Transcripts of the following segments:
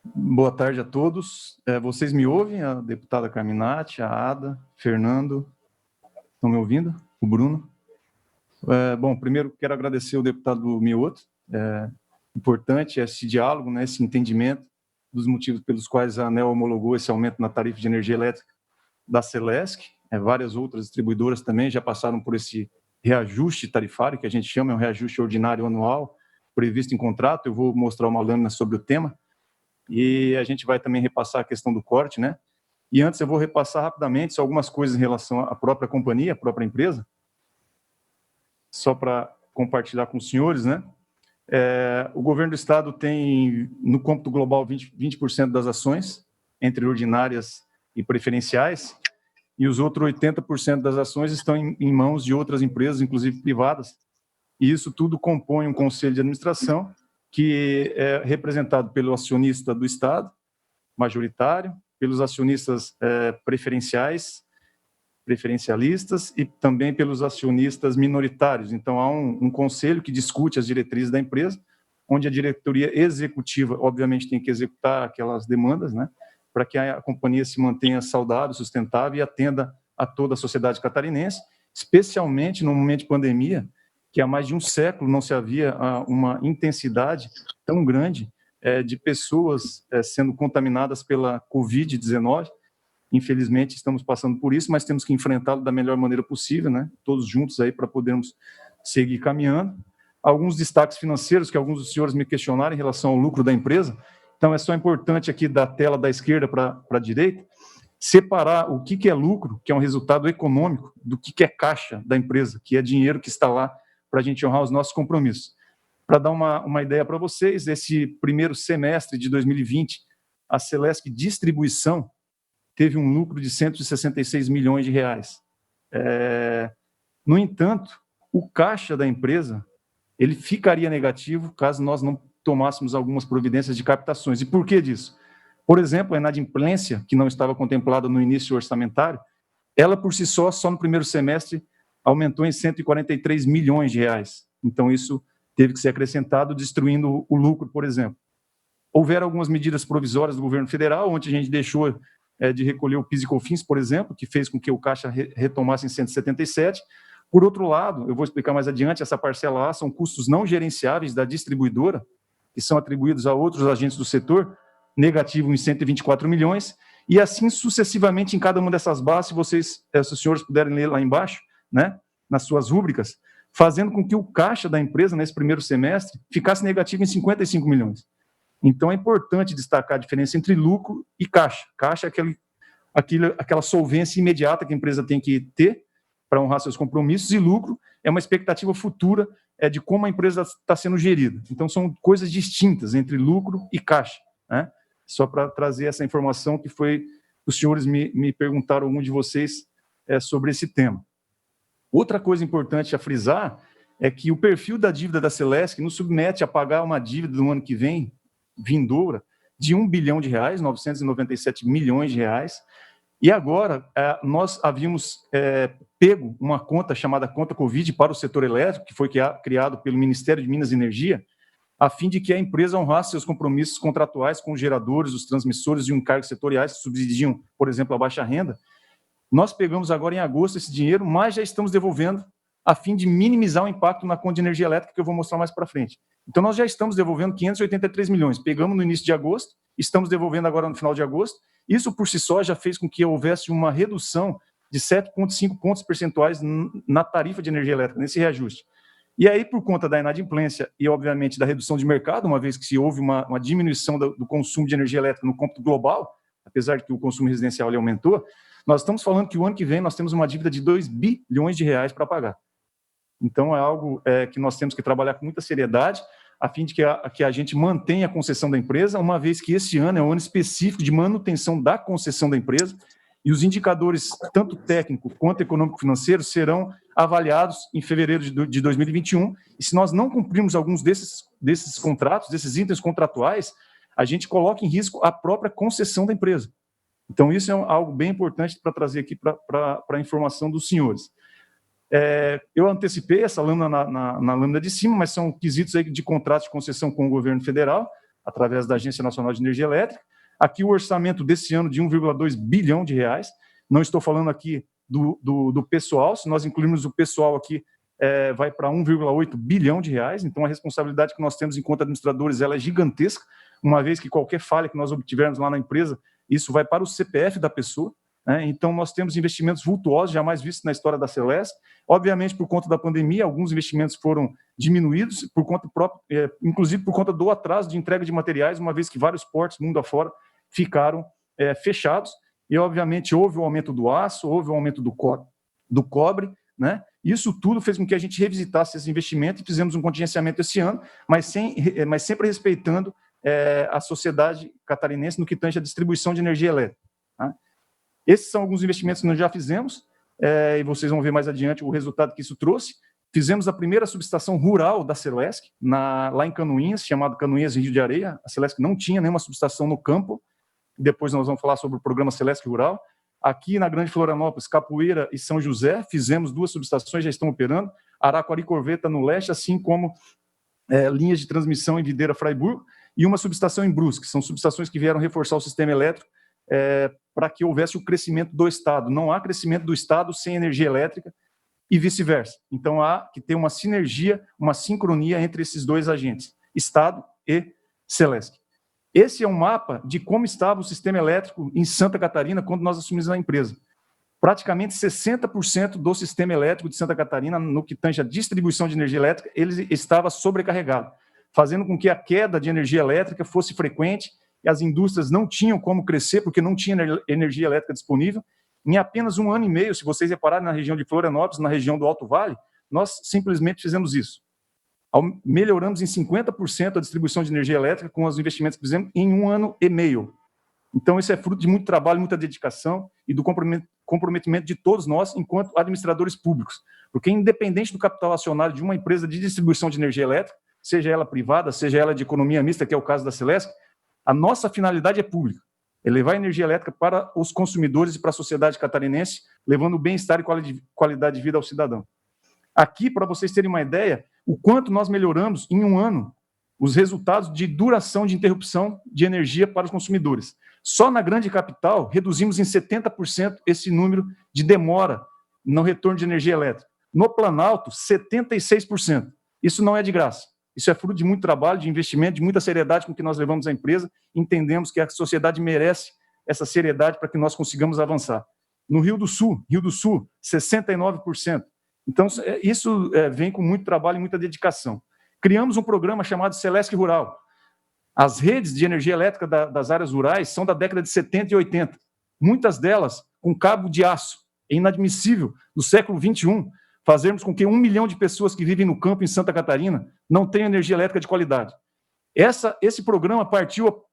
Boa tarde a todos. Vocês me ouvem? A deputada Carminati, a Ada, Fernando, estão me ouvindo? O Bruno? Bom, primeiro quero agradecer ao deputado Mioto. Importante esse diálogo, né, esse entendimento dos motivos pelos quais a ANEEL homologou esse aumento na tarifa de energia elétrica da Celesc. Várias outras distribuidoras também já passaram por esse reajuste tarifário, que a gente chama, é um reajuste ordinário anual, previsto em contrato. Eu vou mostrar uma lâmina sobre o tema. E a gente vai também repassar a questão do corte, né? E antes eu vou repassar rapidamente algumas coisas em relação à própria companhia, à própria empresa, só para compartilhar com os senhores, né? O governo do estado tem, no cômputo global, 20% das ações, entre ordinárias e preferenciais, e os outros 80% das ações estão em mãos de outras empresas, inclusive privadas, e isso tudo compõe um conselho de administração que é representado pelo acionista do Estado, majoritário, pelos acionistas preferencialistas e também pelos acionistas minoritários. Então, há um conselho que discute as diretrizes da empresa, onde a diretoria executiva, obviamente, tem que executar aquelas demandas, né, para que a companhia se mantenha saudável, sustentável e atenda a toda a sociedade catarinense, especialmente no momento de pandemia, que há mais de um século não se havia uma intensidade tão grande de pessoas sendo contaminadas pela Covid-19. Infelizmente, estamos passando por isso, mas temos que enfrentá-lo da melhor maneira possível, né? Todos juntos aí para podermos seguir caminhando. Alguns destaques financeiros que alguns dos senhores me questionaram em relação ao lucro da empresa. Então, é só importante aqui da tela da esquerda para a direita, separar o que é lucro, que é um resultado econômico, do que é caixa da empresa, que é dinheiro que está lá para a gente honrar os nossos compromissos. Para dar uma ideia para vocês, esse primeiro semestre de 2020, a Celesc Distribuição teve um lucro de 166 milhões de reais. No entanto, o caixa da empresa ele ficaria negativo caso nós não tomássemos algumas providências de captações. E por que disso? Por exemplo, a inadimplência, que não estava contemplada no início orçamentário, ela por si só no primeiro semestre, aumentou em 143 milhões de reais. Então, isso teve que ser acrescentado, destruindo o lucro, por exemplo. Houveram algumas medidas provisórias do governo federal, onde a gente deixou de recolher o PIS e COFINS, por exemplo, que fez com que o caixa retomasse em 177. Por outro lado, eu vou explicar mais adiante, essa parcela A são custos não gerenciáveis da distribuidora, que são atribuídos a outros agentes do setor, negativo em 124 milhões, e assim sucessivamente em cada uma dessas bases, se os senhores puderem ler lá embaixo, né, nas suas rúbricas, fazendo com que o caixa da empresa, nesse primeiro semestre, ficasse negativo em 55 milhões. Então, é importante destacar a diferença entre lucro e caixa. Caixa é aquela solvência imediata que a empresa tem que ter para honrar seus compromissos, e lucro é uma expectativa futura de como a empresa está sendo gerida. Então, são coisas distintas entre lucro e caixa, né? Só para trazer essa informação que foi, os senhores me perguntaram, algum de vocês, sobre esse tema. Outra coisa importante a frisar é que o perfil da dívida da Celesc nos submete a pagar uma dívida no ano que vem, vindoura, de R$1 bilhão, 997 milhões de reais, e agora nós havíamos pego uma conta chamada conta Covid para o setor elétrico, que foi criado pelo Ministério de Minas e Energia, a fim de que a empresa honrasse seus compromissos contratuais com os geradores, os transmissores e encargos setoriais que subsidiam, por exemplo, a baixa renda. Nós pegamos agora em agosto esse dinheiro, mas já estamos devolvendo a fim de minimizar o impacto na conta de energia elétrica, que eu vou mostrar mais para frente. Então, nós já estamos devolvendo 583 milhões. Pegamos no início de agosto, estamos devolvendo agora no final de agosto. Isso, por si só, já fez com que houvesse uma redução de 7,5 pontos percentuais na tarifa de energia elétrica, nesse reajuste. E aí, por conta da inadimplência e, obviamente, da redução de mercado, uma vez que se houve uma diminuição do consumo de energia elétrica no cômputo global, apesar de que o consumo residencial ele aumentou, nós estamos falando que o ano que vem nós temos uma dívida de 2 bilhões de reais para pagar. Então, é algo que nós temos que trabalhar com muita seriedade, a fim de que a gente mantenha a concessão da empresa, uma vez que esse ano é um ano específico de manutenção da concessão da empresa, e os indicadores, tanto técnico quanto econômico-financeiro, serão avaliados em fevereiro de 2021, e se nós não cumprirmos alguns desses contratos, desses itens contratuais, a gente coloca em risco a própria concessão da empresa. Então, isso é algo bem importante para trazer aqui para a informação dos senhores. Eu antecipei essa lâmina na lâmina de cima, mas são quesitos aí de contratos de concessão com o governo federal. através da Agência Nacional de Energia Elétrica. Aqui o orçamento desse ano de 1,2 bilhão de reais. Não estou falando aqui do pessoal, se nós incluirmos o pessoal aqui, vai para 1,8 bilhão de reais. Então, a responsabilidade que nós temos enquanto administradores ela é gigantesca, uma vez que qualquer falha que nós obtivermos lá na empresa, isso vai para o CPF da pessoa. Então, nós temos investimentos vultuosos, jamais vistos na história da Celesc. Obviamente, por conta da pandemia, alguns investimentos foram diminuídos, por conta própria, inclusive por conta do atraso de entrega de materiais, uma vez que vários portos, mundo afora, ficaram fechados. E, obviamente, houve o aumento do aço, houve o aumento do cobre, né? Isso tudo fez com que a gente revisitasse esse investimento e fizemos um contingenciamento esse ano, mas sempre respeitando a sociedade catarinense no que tange a distribuição de energia elétrica. Tá? Esses são alguns investimentos que nós já fizemos, e vocês vão ver mais adiante o resultado que isso trouxe. Fizemos a primeira subestação rural da Celesc, lá em Canoinhas, chamada Canoinhas Rio de Areia. A Celesc não tinha nenhuma subestação no campo. Depois nós vamos falar sobre o programa Celesc Rural. Aqui na Grande Florianópolis, Capoeira e São José, fizemos 2 subestações, já estão operando. Araquari Corveta no leste, assim como linhas de transmissão em Videira Fraiburgo, e uma subestação em Brusque. São subestações que vieram reforçar o sistema elétrico para que houvesse o crescimento do Estado. Não há crescimento do Estado sem energia elétrica e vice-versa. Então, há que ter uma sinergia, uma sincronia entre esses dois agentes, Estado e Celesc. Esse é um mapa de como estava o sistema elétrico em Santa Catarina quando nós assumimos a empresa. Praticamente 60% do sistema elétrico de Santa Catarina, no que tange a distribuição de energia elétrica, ele estava sobrecarregado, fazendo com que a queda de energia elétrica fosse frequente e as indústrias não tinham como crescer porque não tinha energia elétrica disponível. Em apenas 1 ano e meio, se vocês repararem na região de Florianópolis, na região do Alto Vale, nós simplesmente fizemos isso. Melhoramos em 50% a distribuição de energia elétrica com os investimentos que fizemos em 1 ano e meio. Então, isso é fruto de muito trabalho, muita dedicação e do comprometimento de todos nós, enquanto administradores públicos. Porque, independente do capital acionário de uma empresa de distribuição de energia elétrica, seja ela privada, seja ela de economia mista, que é o caso da Celesc, a nossa finalidade é pública. É levar energia elétrica para os consumidores e para a sociedade catarinense, levando bem-estar e qualidade de vida ao cidadão. Aqui, para vocês terem uma ideia, o quanto nós melhoramos em 1 ano os resultados de duração de interrupção de energia para os consumidores. Só na grande capital, reduzimos em 70% esse número de demora no retorno de energia elétrica. No Planalto, 76%. Isso não é de graça. Isso é fruto de muito trabalho, de investimento, de muita seriedade com que nós levamos a empresa. Entendemos que a sociedade merece essa seriedade para que nós consigamos avançar. No Rio do Sul, 69%. Então, isso vem com muito trabalho e muita dedicação. Criamos um programa chamado Celesc Rural. As redes de energia elétrica das áreas rurais são da década de 70 e 80. Muitas delas com cabo de aço. É inadmissível, no século XXI, fazermos com que 1 milhão de pessoas que vivem no campo em Santa Catarina não tenham energia elétrica de qualidade. Esse programa partiu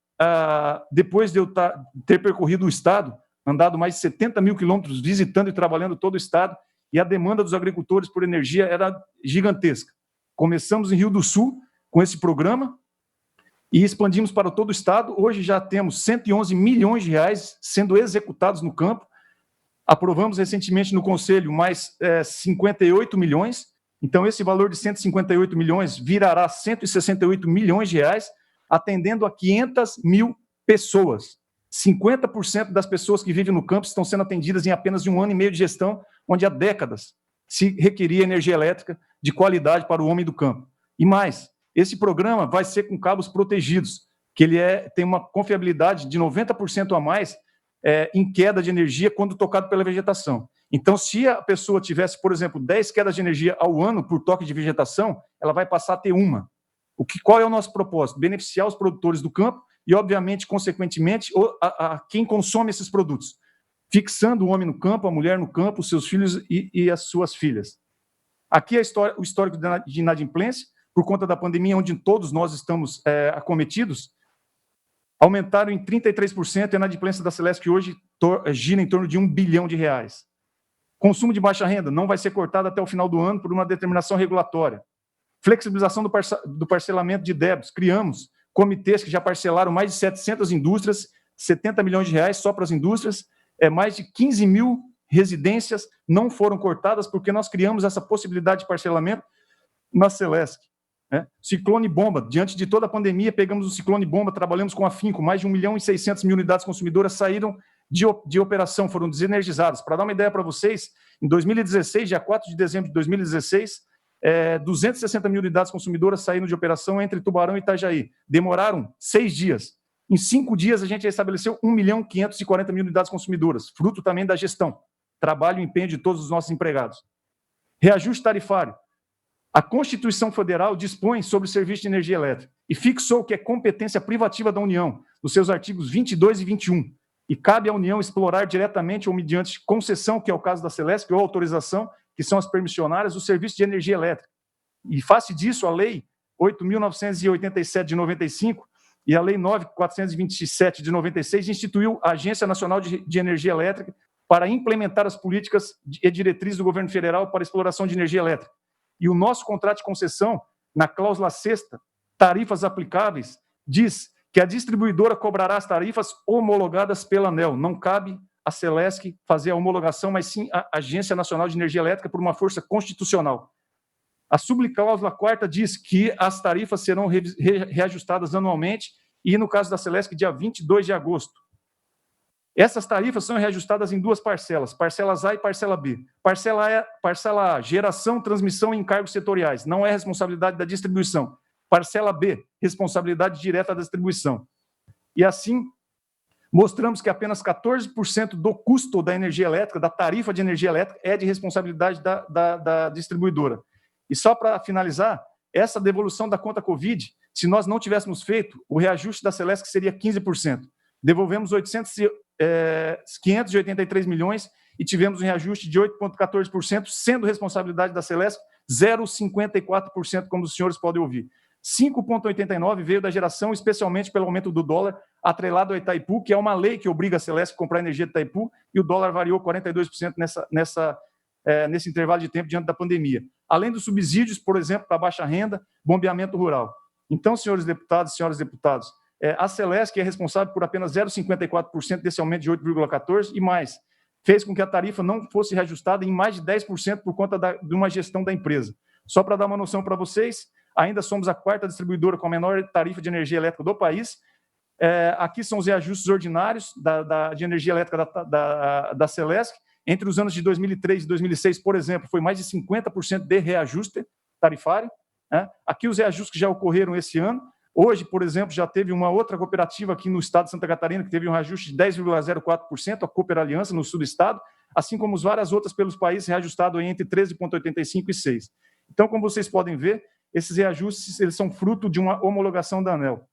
depois de eu ter percorrido o Estado, andado mais de 70 mil quilômetros, visitando e trabalhando todo o Estado, e a demanda dos agricultores por energia era gigantesca. Começamos em Rio do Sul com esse programa e expandimos para todo o Estado. Hoje já temos 111 milhões de reais sendo executados no campo. Aprovamos recentemente no Conselho mais 58 milhões. Então, esse valor de 158 milhões virará 168 milhões de reais, atendendo a 500 mil pessoas. 50% das pessoas que vivem no campo estão sendo atendidas em apenas 1 ano e meio de gestão, onde há décadas se requeria energia elétrica de qualidade para o homem do campo. E mais, esse programa vai ser com cabos protegidos, que ele tem uma confiabilidade de 90% a mais em queda de energia quando tocado pela vegetação. Então, se a pessoa tivesse, por exemplo, 10 quedas de energia ao ano por toque de vegetação, ela vai passar a ter 1. Qual é o nosso propósito? Beneficiar os produtores do campo e, obviamente, consequentemente, a quem consome esses produtos, fixando o homem no campo, a mulher no campo, os seus filhos e as suas filhas. Aqui é o histórico de inadimplência, por conta da pandemia, onde todos nós estamos acometidos, aumentaram em 33% e a inadimplência da Celesc hoje gira em torno de 1 bilhão de reais. Consumo de baixa renda não vai ser cortado até o final do ano por uma determinação regulatória. Flexibilização do parcelamento de débitos. Criamos comitês que já parcelaram mais de 700 indústrias, 70 milhões de reais só para as indústrias, mais de 15 mil residências não foram cortadas porque nós criamos essa possibilidade de parcelamento na Celesc. Ciclone bomba, diante de toda a pandemia, pegamos o ciclone bomba, trabalhamos com afinco, mais de 1.600.000 unidades consumidoras saíram de operação, foram desenergizadas. Para dar uma ideia para vocês, em 2016, dia 4 de dezembro de 2016, 260.000 unidades consumidoras saíram de operação entre Tubarão e Itajaí. Demoraram 6 dias. Em 5 dias, a gente estabeleceu 1.540.000 unidades consumidoras, fruto também da gestão, trabalho e empenho de todos os nossos empregados. Reajuste tarifário. A Constituição Federal dispõe sobre o serviço de energia elétrica e fixou que é competência privativa da União, nos seus artigos 22 e 21, e cabe à União explorar diretamente ou mediante concessão, que é o caso da Celesc, ou autorização, que são as permissionárias, o serviço de energia elétrica. E face disso, a Lei 8.987 de 95 e a Lei 9.427 de 96 instituiu a Agência Nacional de Energia Elétrica para implementar as políticas e diretrizes do governo federal para a exploração de energia elétrica. E o nosso contrato de concessão, na cláusula 6ª, tarifas aplicáveis, diz que a distribuidora cobrará as tarifas homologadas pela ANEEL. Não cabe à Celesc fazer a homologação, mas sim a Agência Nacional de Energia Elétrica por uma força constitucional. A subcláusula 4ª diz que as tarifas serão reajustadas anualmente e, no caso da Celesc, dia 22 de agosto. Essas tarifas são reajustadas em 2 parcelas, parcelas A e parcela B. Parcela A, geração, transmissão e encargos setoriais, não é responsabilidade da distribuição. Parcela B, responsabilidade direta da distribuição. E assim, mostramos que apenas 14% do custo da energia elétrica, da tarifa de energia elétrica, é de responsabilidade da distribuidora. E só para finalizar, essa devolução da conta Covid, se nós não tivéssemos feito, o reajuste da Celesc seria 15%. Devolvemos 583 milhões e tivemos um reajuste de 8,14%, sendo responsabilidade da Celesc 0,54%, como os senhores podem ouvir. 5,89% veio da geração, especialmente pelo aumento do dólar, atrelado ao Itaipu, que é uma lei que obriga a Celesc a comprar energia do Itaipu, e o dólar variou 42% nesse intervalo de tempo diante da pandemia. Além dos subsídios, por exemplo, para baixa renda, bombeamento rural. Então, senhores deputados e senhoras deputados, a Celesc é responsável por apenas 0,54% desse aumento de 8,14% e mais. Fez com que a tarifa não fosse reajustada em mais de 10% por conta de uma gestão da empresa. Só para dar uma noção para vocês, ainda somos a 4ª distribuidora com a menor tarifa de energia elétrica do país. Aqui são os reajustes ordinários de energia elétrica da Celesc. Entre os anos de 2003 e 2006, por exemplo, foi mais de 50% de reajuste tarifário. Aqui os reajustes que já ocorreram esse ano. Hoje, por exemplo, já teve uma outra cooperativa aqui no estado de Santa Catarina que teve um reajuste de 10,04%, a Cooper Aliança, no sul do estado, assim como várias outras pelos países, reajustado entre 13,85% e 6%. Então, como vocês podem ver, esses reajustes eles são fruto de uma homologação da ANEEL.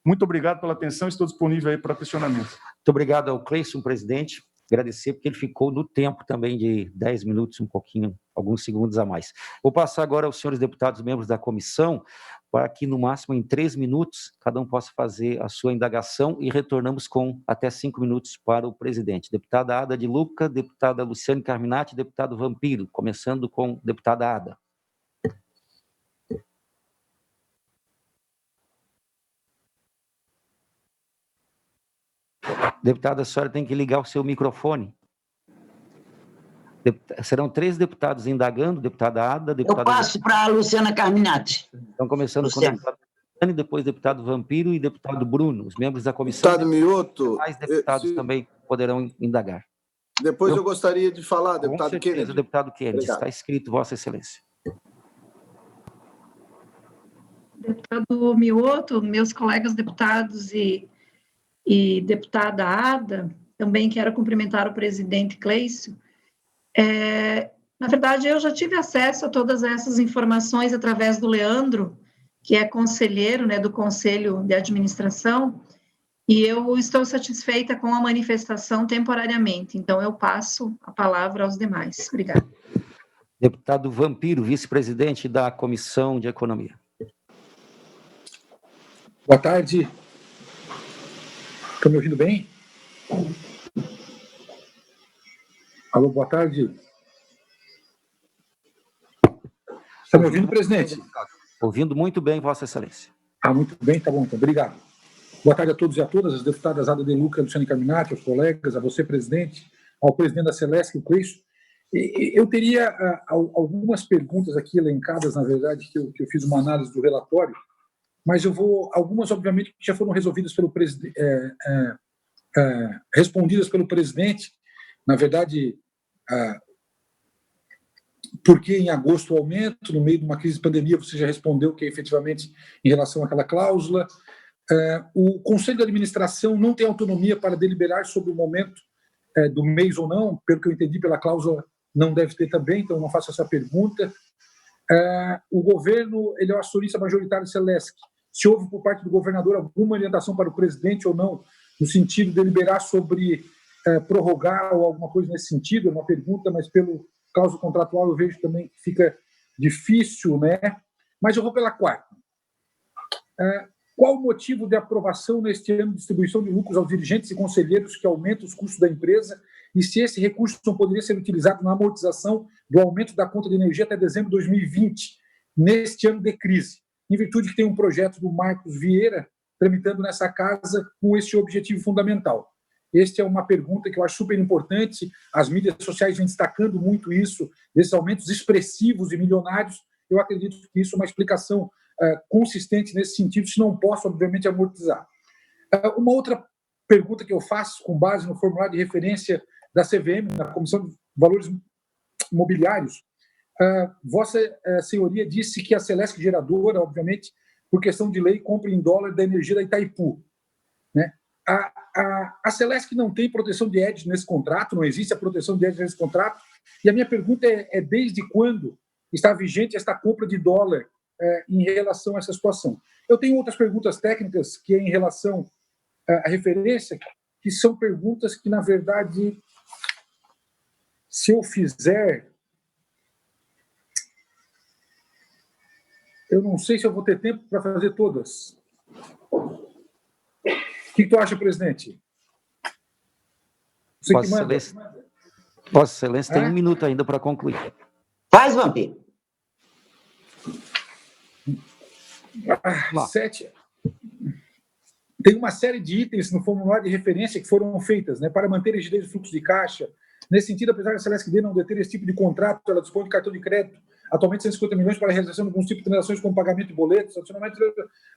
Muito obrigado pela atenção, estou disponível aí para questionamentos. Muito obrigado ao Cleison, presidente. Agradecer, porque ele ficou no tempo também de 10 minutos, um pouquinho, alguns segundos a mais. Vou passar agora aos senhores deputados, membros da comissão, para que, no máximo, em 3 minutos, cada um possa fazer a sua indagação e retornamos com até 5 minutos para o presidente. Deputada Ada de Luca, deputada Luciane Carminati, deputado Vampiro, começando com deputada Ada. Deputada, a senhora tem que ligar o seu microfone. Serão 3 deputados indagando, deputada Ada... Eu passo para a Luciana Carminati. Então, começando com o deputado Luciane, depois deputado Vampiro e deputado Bruno. Os membros da comissão... Deputado Mioto... Mais deputados também poderão indagar. Depois eu gostaria de falar, deputado Com certeza, Kennedy. Deputado Kennedy, Obrigado. está escrito, Vossa Excelência. Deputado Mioto, meus colegas deputados e deputada Ada, também quero cumprimentar o presidente Cleison. Na verdade, eu já tive acesso a todas essas informações através do Leandro, que é conselheiro, do Conselho de Administração, e eu estou satisfeita com a manifestação temporariamente, então eu passo a palavra aos demais. Obrigada. Deputado Vampiro, vice-presidente da Comissão de Economia. Boa tarde. Estão me ouvindo bem? Alô, boa tarde. Está me ouvindo, presidente? Ouvindo muito bem, Vossa Excelência. Muito bem, tá bom, então, obrigado. Boa tarde a todos e a todas, as deputadas Ada de Luca, Luciane Carminati, aos colegas, a você, presidente, ao presidente da Celesc, o Cleison. Eu teria algumas perguntas aqui elencadas, na verdade, que eu fiz uma análise do relatório, mas algumas, obviamente, já foram resolvidas pelo presidente, respondidas pelo presidente. Na verdade, porque em agosto o aumento, no meio de uma crise de pandemia, você já respondeu que efetivamente em relação àquela cláusula. O Conselho de Administração não tem autonomia para deliberar sobre o momento do mês ou não, pelo que eu entendi pela cláusula, não deve ter também, então não faço essa pergunta. O governo, ele é o acionista majoritário da Celesc. Se houve por parte do governador alguma orientação para o presidente ou não, no sentido de deliberar sobre prorrogar ou alguma coisa nesse sentido, é uma pergunta, mas pelo cláusula contratual eu vejo também que fica difícil, né? Mas eu vou pela quarta. Qual o motivo de aprovação neste ano de distribuição de lucros aos dirigentes e conselheiros que aumenta os custos da empresa e se esse recurso não poderia ser utilizado na amortização do aumento da conta de energia até dezembro de 2020, neste ano de crise, em virtude que tem um projeto do Marcos Vieira tramitando nessa casa com esse objetivo fundamental? Esta é uma pergunta que eu acho super importante, as mídias sociais vêm destacando muito isso, desses aumentos expressivos e milionários. Eu acredito que isso é uma explicação consistente nesse sentido, se não posso, obviamente, amortizar. Uma outra pergunta que eu faço, com base no formulário de referência da CVM, da Comissão de Valores Mobiliários, Vossa Senhoria disse que a Celesc Geradora, obviamente, por questão de lei, compra em dólar da energia da Itaipu, né? A Celesc não tem proteção de hedge nesse contrato, não existe a proteção de hedge nesse contrato, e a minha pergunta é desde quando está vigente esta compra de dólar em relação a essa situação? Eu tenho outras perguntas técnicas que é em relação à referência, que são perguntas que, na verdade, se eu fizer, eu não sei se eu vou ter tempo para fazer todas. O que tu acha, presidente? Você que manda. Vossa Excelência tem 1 minuto ainda para concluir. Faz, Vampiro. 7. Tem uma série de itens no formulário de referência que foram feitas, né, para manter a rigidez do fluxo de caixa. Nesse sentido, apesar da Celesc não deter esse tipo de contrato, ela dispõe de cartão de crédito, atualmente 150 milhões para a realização de alguns tipos de transações como pagamento de boletos, adicionamento,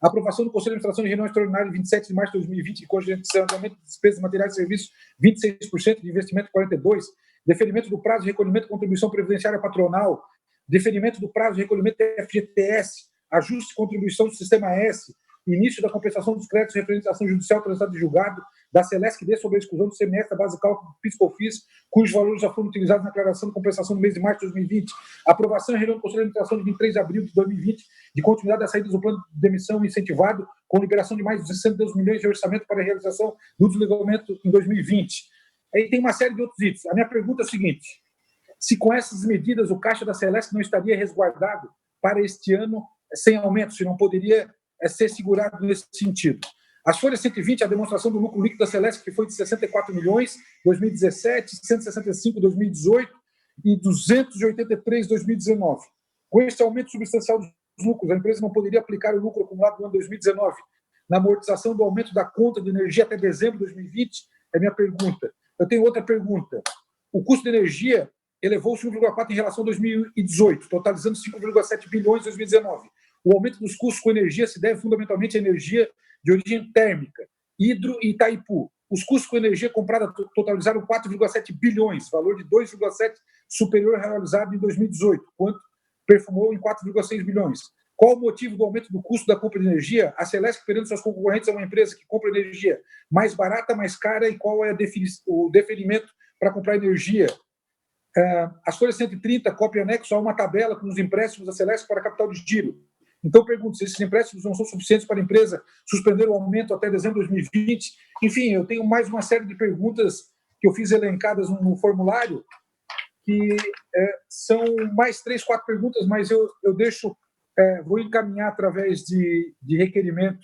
aprovação do Conselho de Administração de reunião extraordinária de 27 de março de 2020, congelamento de despesas materiais e serviços 26%, de investimento 42%, deferimento do prazo de recolhimento de contribuição previdenciária patronal, deferimento do prazo de recolhimento da FGTS, ajuste de contribuição do Sistema S, início da compensação dos créditos referentes à ação judicial transitada de julgado da Celesc sobre a exclusão do CMS da base de cálculo do PIS/COFINS, cujos valores já foram utilizados na declaração de compensação no mês de março de 2020. Aprovação e reunião do Conselho de Administração de 23 de abril de 2020, de continuidade das saídas do plano de demissão incentivado, com liberação de mais de 62 milhões de orçamento para a realização do desligamento em 2020. Aí tem uma série de outros itens. A minha pergunta é a seguinte: se com essas medidas o caixa da Celesc não estaria resguardado para este ano sem aumento, se não poderia ser segurado nesse sentido? As folhas 120, a demonstração do lucro líquido da Celesc, que foi de 64 milhões em 2017, 165 em 2018 e 283 em 2019. Com este aumento substancial dos lucros, a empresa não poderia aplicar o lucro acumulado no ano 2019 na amortização do aumento da conta de energia até dezembro de 2020? É a minha pergunta. Eu tenho outra pergunta. O custo de energia elevou-se 1,4 em relação a 2018, totalizando 5,7 bilhões em 2019. O aumento dos custos com energia se deve fundamentalmente à energia de origem térmica, Hidro e Itaipu. Os custos com energia comprada totalizaram 4,7 bilhões, valor de 2,7 superior ao realizado em 2018, quanto perfumou em 4,6 bilhões. Qual o motivo do aumento do custo da compra de energia? A Celesc, perante seus concorrentes, é uma empresa que compra energia mais barata, mais cara, e qual é o deferimento para comprar energia? As folhas 130, cópia anexo a uma tabela com os empréstimos da Celesc para capital de giro. Então, pergunto se esses empréstimos não são suficientes para a empresa suspender o aumento até dezembro de 2020. Enfim, eu tenho mais uma série de perguntas que eu fiz elencadas no formulário, que são mais 3, 4 perguntas, mas eu deixo, vou encaminhar através de requerimento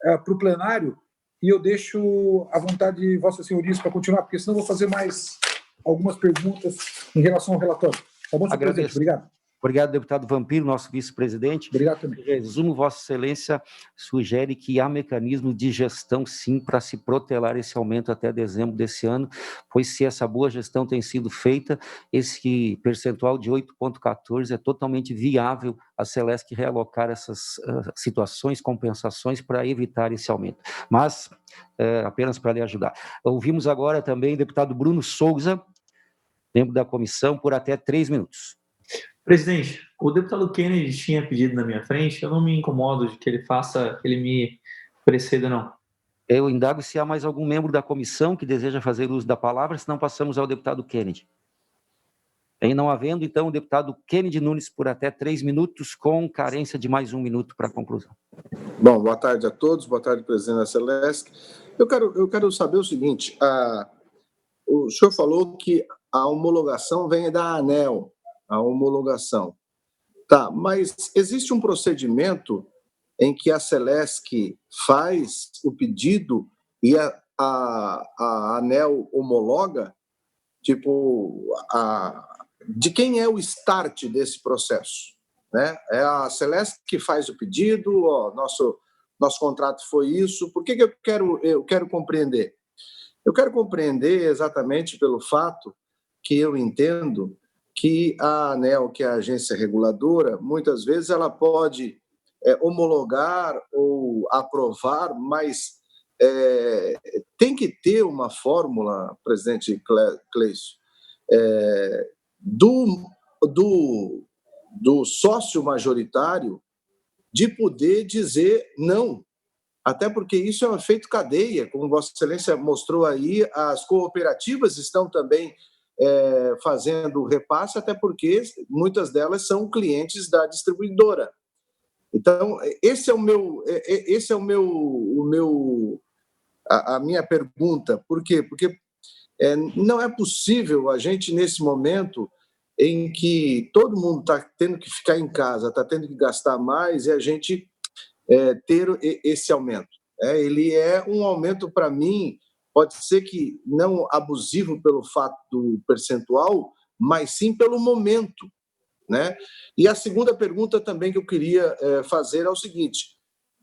para o plenário, e eu deixo à vontade de Vossa Senhorias para continuar, porque senão eu vou fazer mais algumas perguntas em relação ao relatório. Tá bom, senhor presidente? Obrigado. Obrigado, deputado Vampiro, nosso vice-presidente. Obrigado também. Em resumo, Vossa Excelência sugere que há mecanismo de gestão, sim, para se protelar esse aumento até dezembro desse ano, pois se essa boa gestão tem sido feita, esse percentual de 8,14 é totalmente viável a Celesc realocar essas situações, compensações para evitar esse aumento. Mas, apenas para lhe ajudar. Ouvimos agora também o deputado Bruno Souza, membro da comissão, por até 3 minutos. Presidente, o deputado Kennedy tinha pedido na minha frente, eu não me incomodo de que ele me preceda, não. Eu indago se há mais algum membro da comissão que deseja fazer uso da palavra, senão passamos ao deputado Kennedy. Em não havendo, então, o deputado Kennedy Nunes por até 3 minutos, com carência de mais 1 minuto para a conclusão. Bom, boa tarde a todos, boa tarde, presidente da Celesc. Eu quero saber o seguinte, o senhor falou que a homologação vem da ANEEL, a homologação. Tá, mas existe um procedimento em que a Celesc faz o pedido e a ANEEL homologa? Tipo, de quem é o start desse processo? Né? É a Celesc que faz o pedido, nosso contrato foi isso. Por que eu quero compreender? Eu quero compreender exatamente pelo fato que eu entendo que a ANEEL, que é a agência reguladora, muitas vezes ela pode homologar ou aprovar, mas tem que ter uma fórmula, presidente Cleício, do sócio majoritário de poder dizer não, até porque isso é um efeito cadeia, como Vossa Excelência mostrou aí, as cooperativas estão também fazendo repasse, até porque muitas delas são clientes da distribuidora. Então, a minha pergunta. Por quê? Porque não é possível a gente, nesse momento em que todo mundo está tendo que ficar em casa, está tendo que gastar mais, e a gente ter esse aumento. Ele é um aumento, para mim, pode ser que não abusivo pelo fato do percentual, mas sim pelo momento, né? E a segunda pergunta também que eu queria fazer é o seguinte: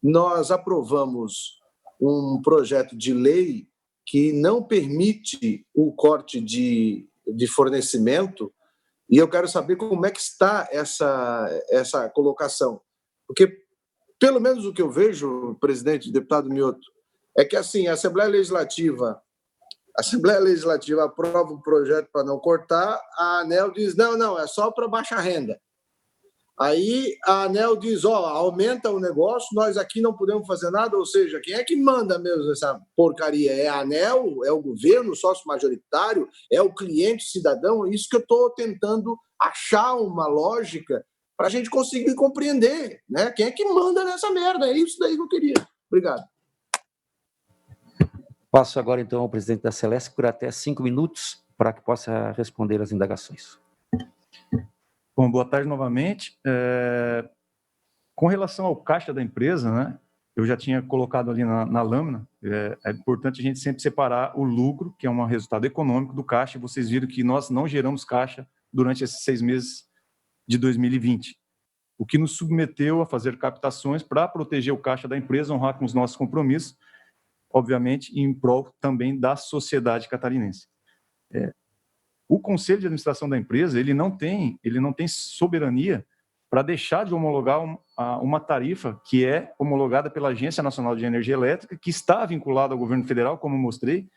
nós aprovamos um projeto de lei que não permite o corte de fornecimento, e eu quero saber como é que está essa colocação. Porque, pelo menos o que eu vejo, presidente, deputado Mioto, é que assim, a Assembleia Legislativa aprova um projeto para não cortar, a ANEEL diz, não, é só para baixa renda. Aí a ANEEL diz, aumenta o negócio, nós aqui não podemos fazer nada, ou seja, quem é que manda mesmo essa porcaria? É a ANEEL? É o governo, o sócio majoritário? É o cliente, cidadão? É isso que eu estou tentando achar uma lógica para a gente conseguir compreender, né? Quem é que manda nessa merda? É isso daí que eu queria. Obrigado. Passo agora, então, ao presidente da Celesc por até 5 minutos para que possa responder às indagações. Bom, boa tarde novamente. Com relação ao caixa da empresa, né, eu já tinha colocado ali na lâmina, é importante a gente sempre separar o lucro, que é um resultado econômico, do caixa, e vocês viram que nós não geramos caixa durante esses 6 meses de 2020, o que nos submeteu a fazer captações para proteger o caixa da empresa, honrar com os nossos compromissos, obviamente, em prol também da sociedade catarinense. O Conselho de Administração da empresa, ele não tem soberania para deixar de homologar uma tarifa que é homologada pela Agência Nacional de Energia Elétrica, que está vinculada ao governo federal, como eu mostrei,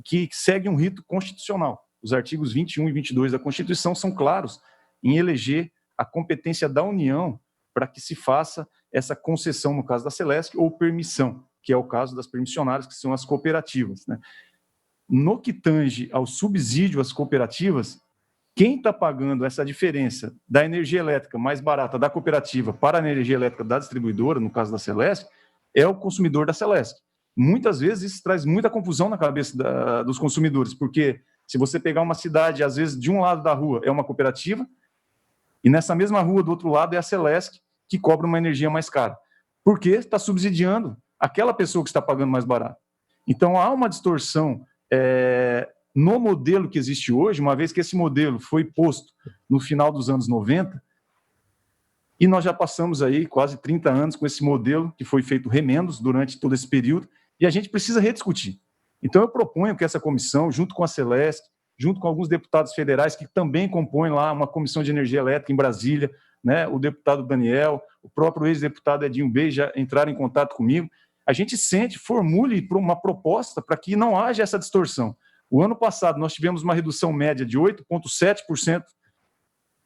que segue um rito constitucional. Os artigos 21 e 22 da Constituição são claros em eleger a competência da União para que se faça essa concessão, no caso da Celesc, ou permissão, que é o caso das permissionárias, que são as cooperativas, né? No que tange ao subsídio às cooperativas, quem está pagando essa diferença da energia elétrica mais barata da cooperativa para a energia elétrica da distribuidora, no caso da Celesc, é o consumidor da Celesc. Muitas vezes isso traz muita confusão na cabeça dos consumidores, porque se você pegar uma cidade, às vezes de um lado da rua é uma cooperativa, e nessa mesma rua do outro lado é a Celesc, que cobra uma energia mais cara, porque está subsidiando aquela pessoa que está pagando mais barato. Então há uma distorção no modelo que existe hoje, uma vez que esse modelo foi posto no final dos anos 90, E nós já passamos aí quase 30 anos com esse modelo que foi feito remendos durante todo esse período, e a gente precisa rediscutir. Então eu proponho que essa comissão, junto com a Celesc, junto com alguns deputados federais que também compõem lá uma comissão de energia elétrica em Brasília, né, o deputado Daniel, o próprio ex-deputado Edinho Bey já entraram em contato comigo, a gente formule uma proposta para que não haja essa distorção. O ano passado nós tivemos uma redução média de 8,7%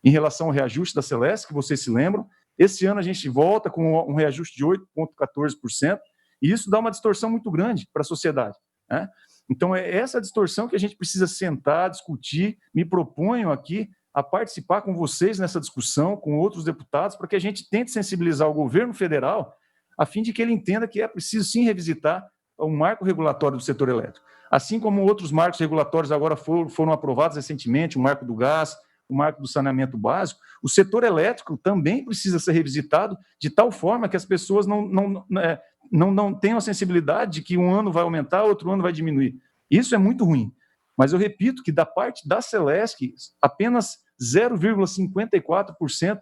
em relação ao reajuste da Celesc, que vocês se lembram. Esse ano a gente volta com um reajuste de 8,14%, e isso dá uma distorção muito grande para a sociedade, né? Então, é essa distorção que a gente precisa sentar, discutir. Me proponho aqui a participar com vocês nessa discussão, com outros deputados, para que a gente tente sensibilizar o governo federal, a fim de que ele entenda que é preciso, sim, revisitar o marco regulatório do setor elétrico. Assim como outros marcos regulatórios agora foram aprovados recentemente, o marco do gás, o marco do saneamento básico, o setor elétrico também precisa ser revisitado de tal forma que as pessoas não tenham a sensibilidade de que um ano vai aumentar, outro ano vai diminuir. Isso é muito ruim. Mas eu repito que da parte da Celesc, apenas 0,54%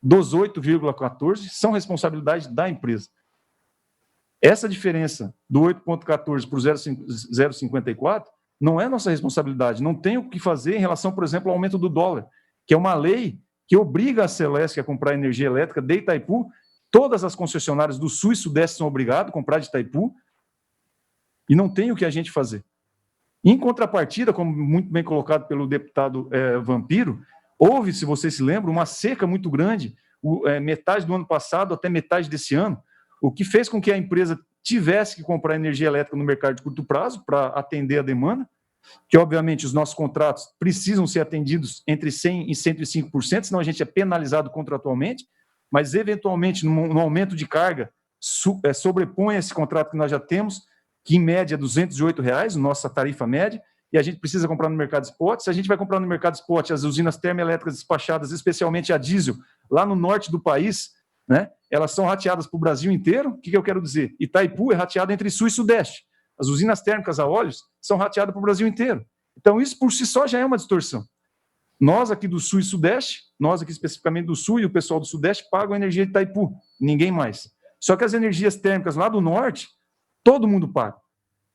dos 8,14% são responsabilidade da empresa. Essa diferença do 8,14% para o 0,54% não é nossa responsabilidade. Não tem o que fazer em relação, por exemplo, ao aumento do dólar, que é uma lei que obriga a Celesc a comprar energia elétrica de Itaipu. Todas as concessionárias do Sul e Sudeste são obrigadas a comprar de Itaipu e não tem o que a gente fazer. Em contrapartida, como muito bem colocado pelo deputado Vampiro, houve, se vocês se lembram, uma seca muito grande, metade do ano passado até metade desse ano, o que fez com que a empresa tivesse que comprar energia elétrica no mercado de curto prazo para atender a demanda, que obviamente os nossos contratos precisam ser atendidos entre 100% e 105%, senão a gente é penalizado contratualmente, mas eventualmente no aumento de carga sobrepõe esse contrato que nós já temos, que em média é R$ 208, nossa tarifa média, e a gente precisa comprar no mercado spot. Se a gente vai comprar no mercado spot as usinas termoelétricas despachadas, especialmente a diesel, lá no norte do país, né, elas são rateadas para o Brasil inteiro. O que eu quero dizer? Itaipu é rateado entre Sul e Sudeste. As usinas térmicas a óleos são rateadas para o Brasil inteiro. Então, isso por si só já é uma distorção. Nós aqui do Sul e Sudeste, nós aqui especificamente do Sul e o pessoal do Sudeste pagam a energia de Itaipu, ninguém mais. Só que as energias térmicas lá do Norte, todo mundo paga.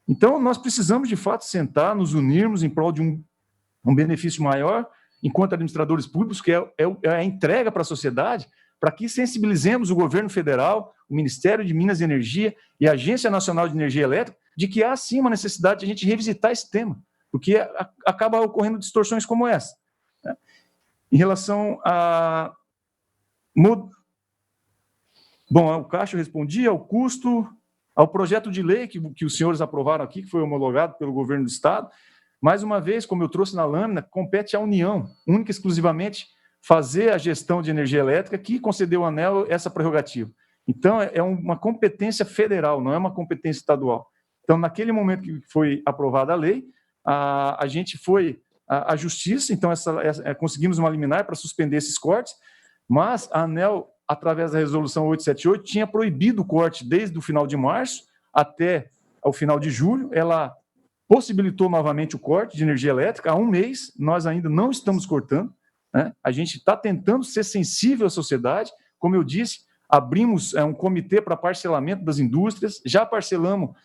Então, nós precisamos, de fato, sentar, nos unirmos em prol de um benefício maior, enquanto administradores públicos, que é a entrega para a sociedade, para que sensibilizemos o governo federal, o Ministério de Minas e Energia e a Agência Nacional de Energia Elétrica, de que há, sim, uma necessidade de a gente revisitar esse tema, porque acaba ocorrendo distorções como essa. Né? Em relação a... Bom, ao Caixa eu respondi, ao custo... ao projeto de lei que os senhores aprovaram aqui, que foi homologado pelo governo do Estado. Mais uma vez, como eu trouxe na lâmina, compete à União, única e exclusivamente, fazer a gestão de energia elétrica, que concedeu ao ANEEL essa prerrogativa. Então, é uma competência federal, não é uma competência estadual. Então, naquele momento que foi aprovada a lei, a gente foi à Justiça, então conseguimos uma liminar para suspender esses cortes, mas a ANEEL, através da resolução 878, tinha proibido o corte desde o final de março até o final de julho. Ela possibilitou novamente o corte de energia elétrica. Há um mês, nós ainda não estamos cortando, né? A gente está tentando ser sensível à sociedade. Como eu disse, abrimos um comitê para parcelamento das indústrias, já parcelamos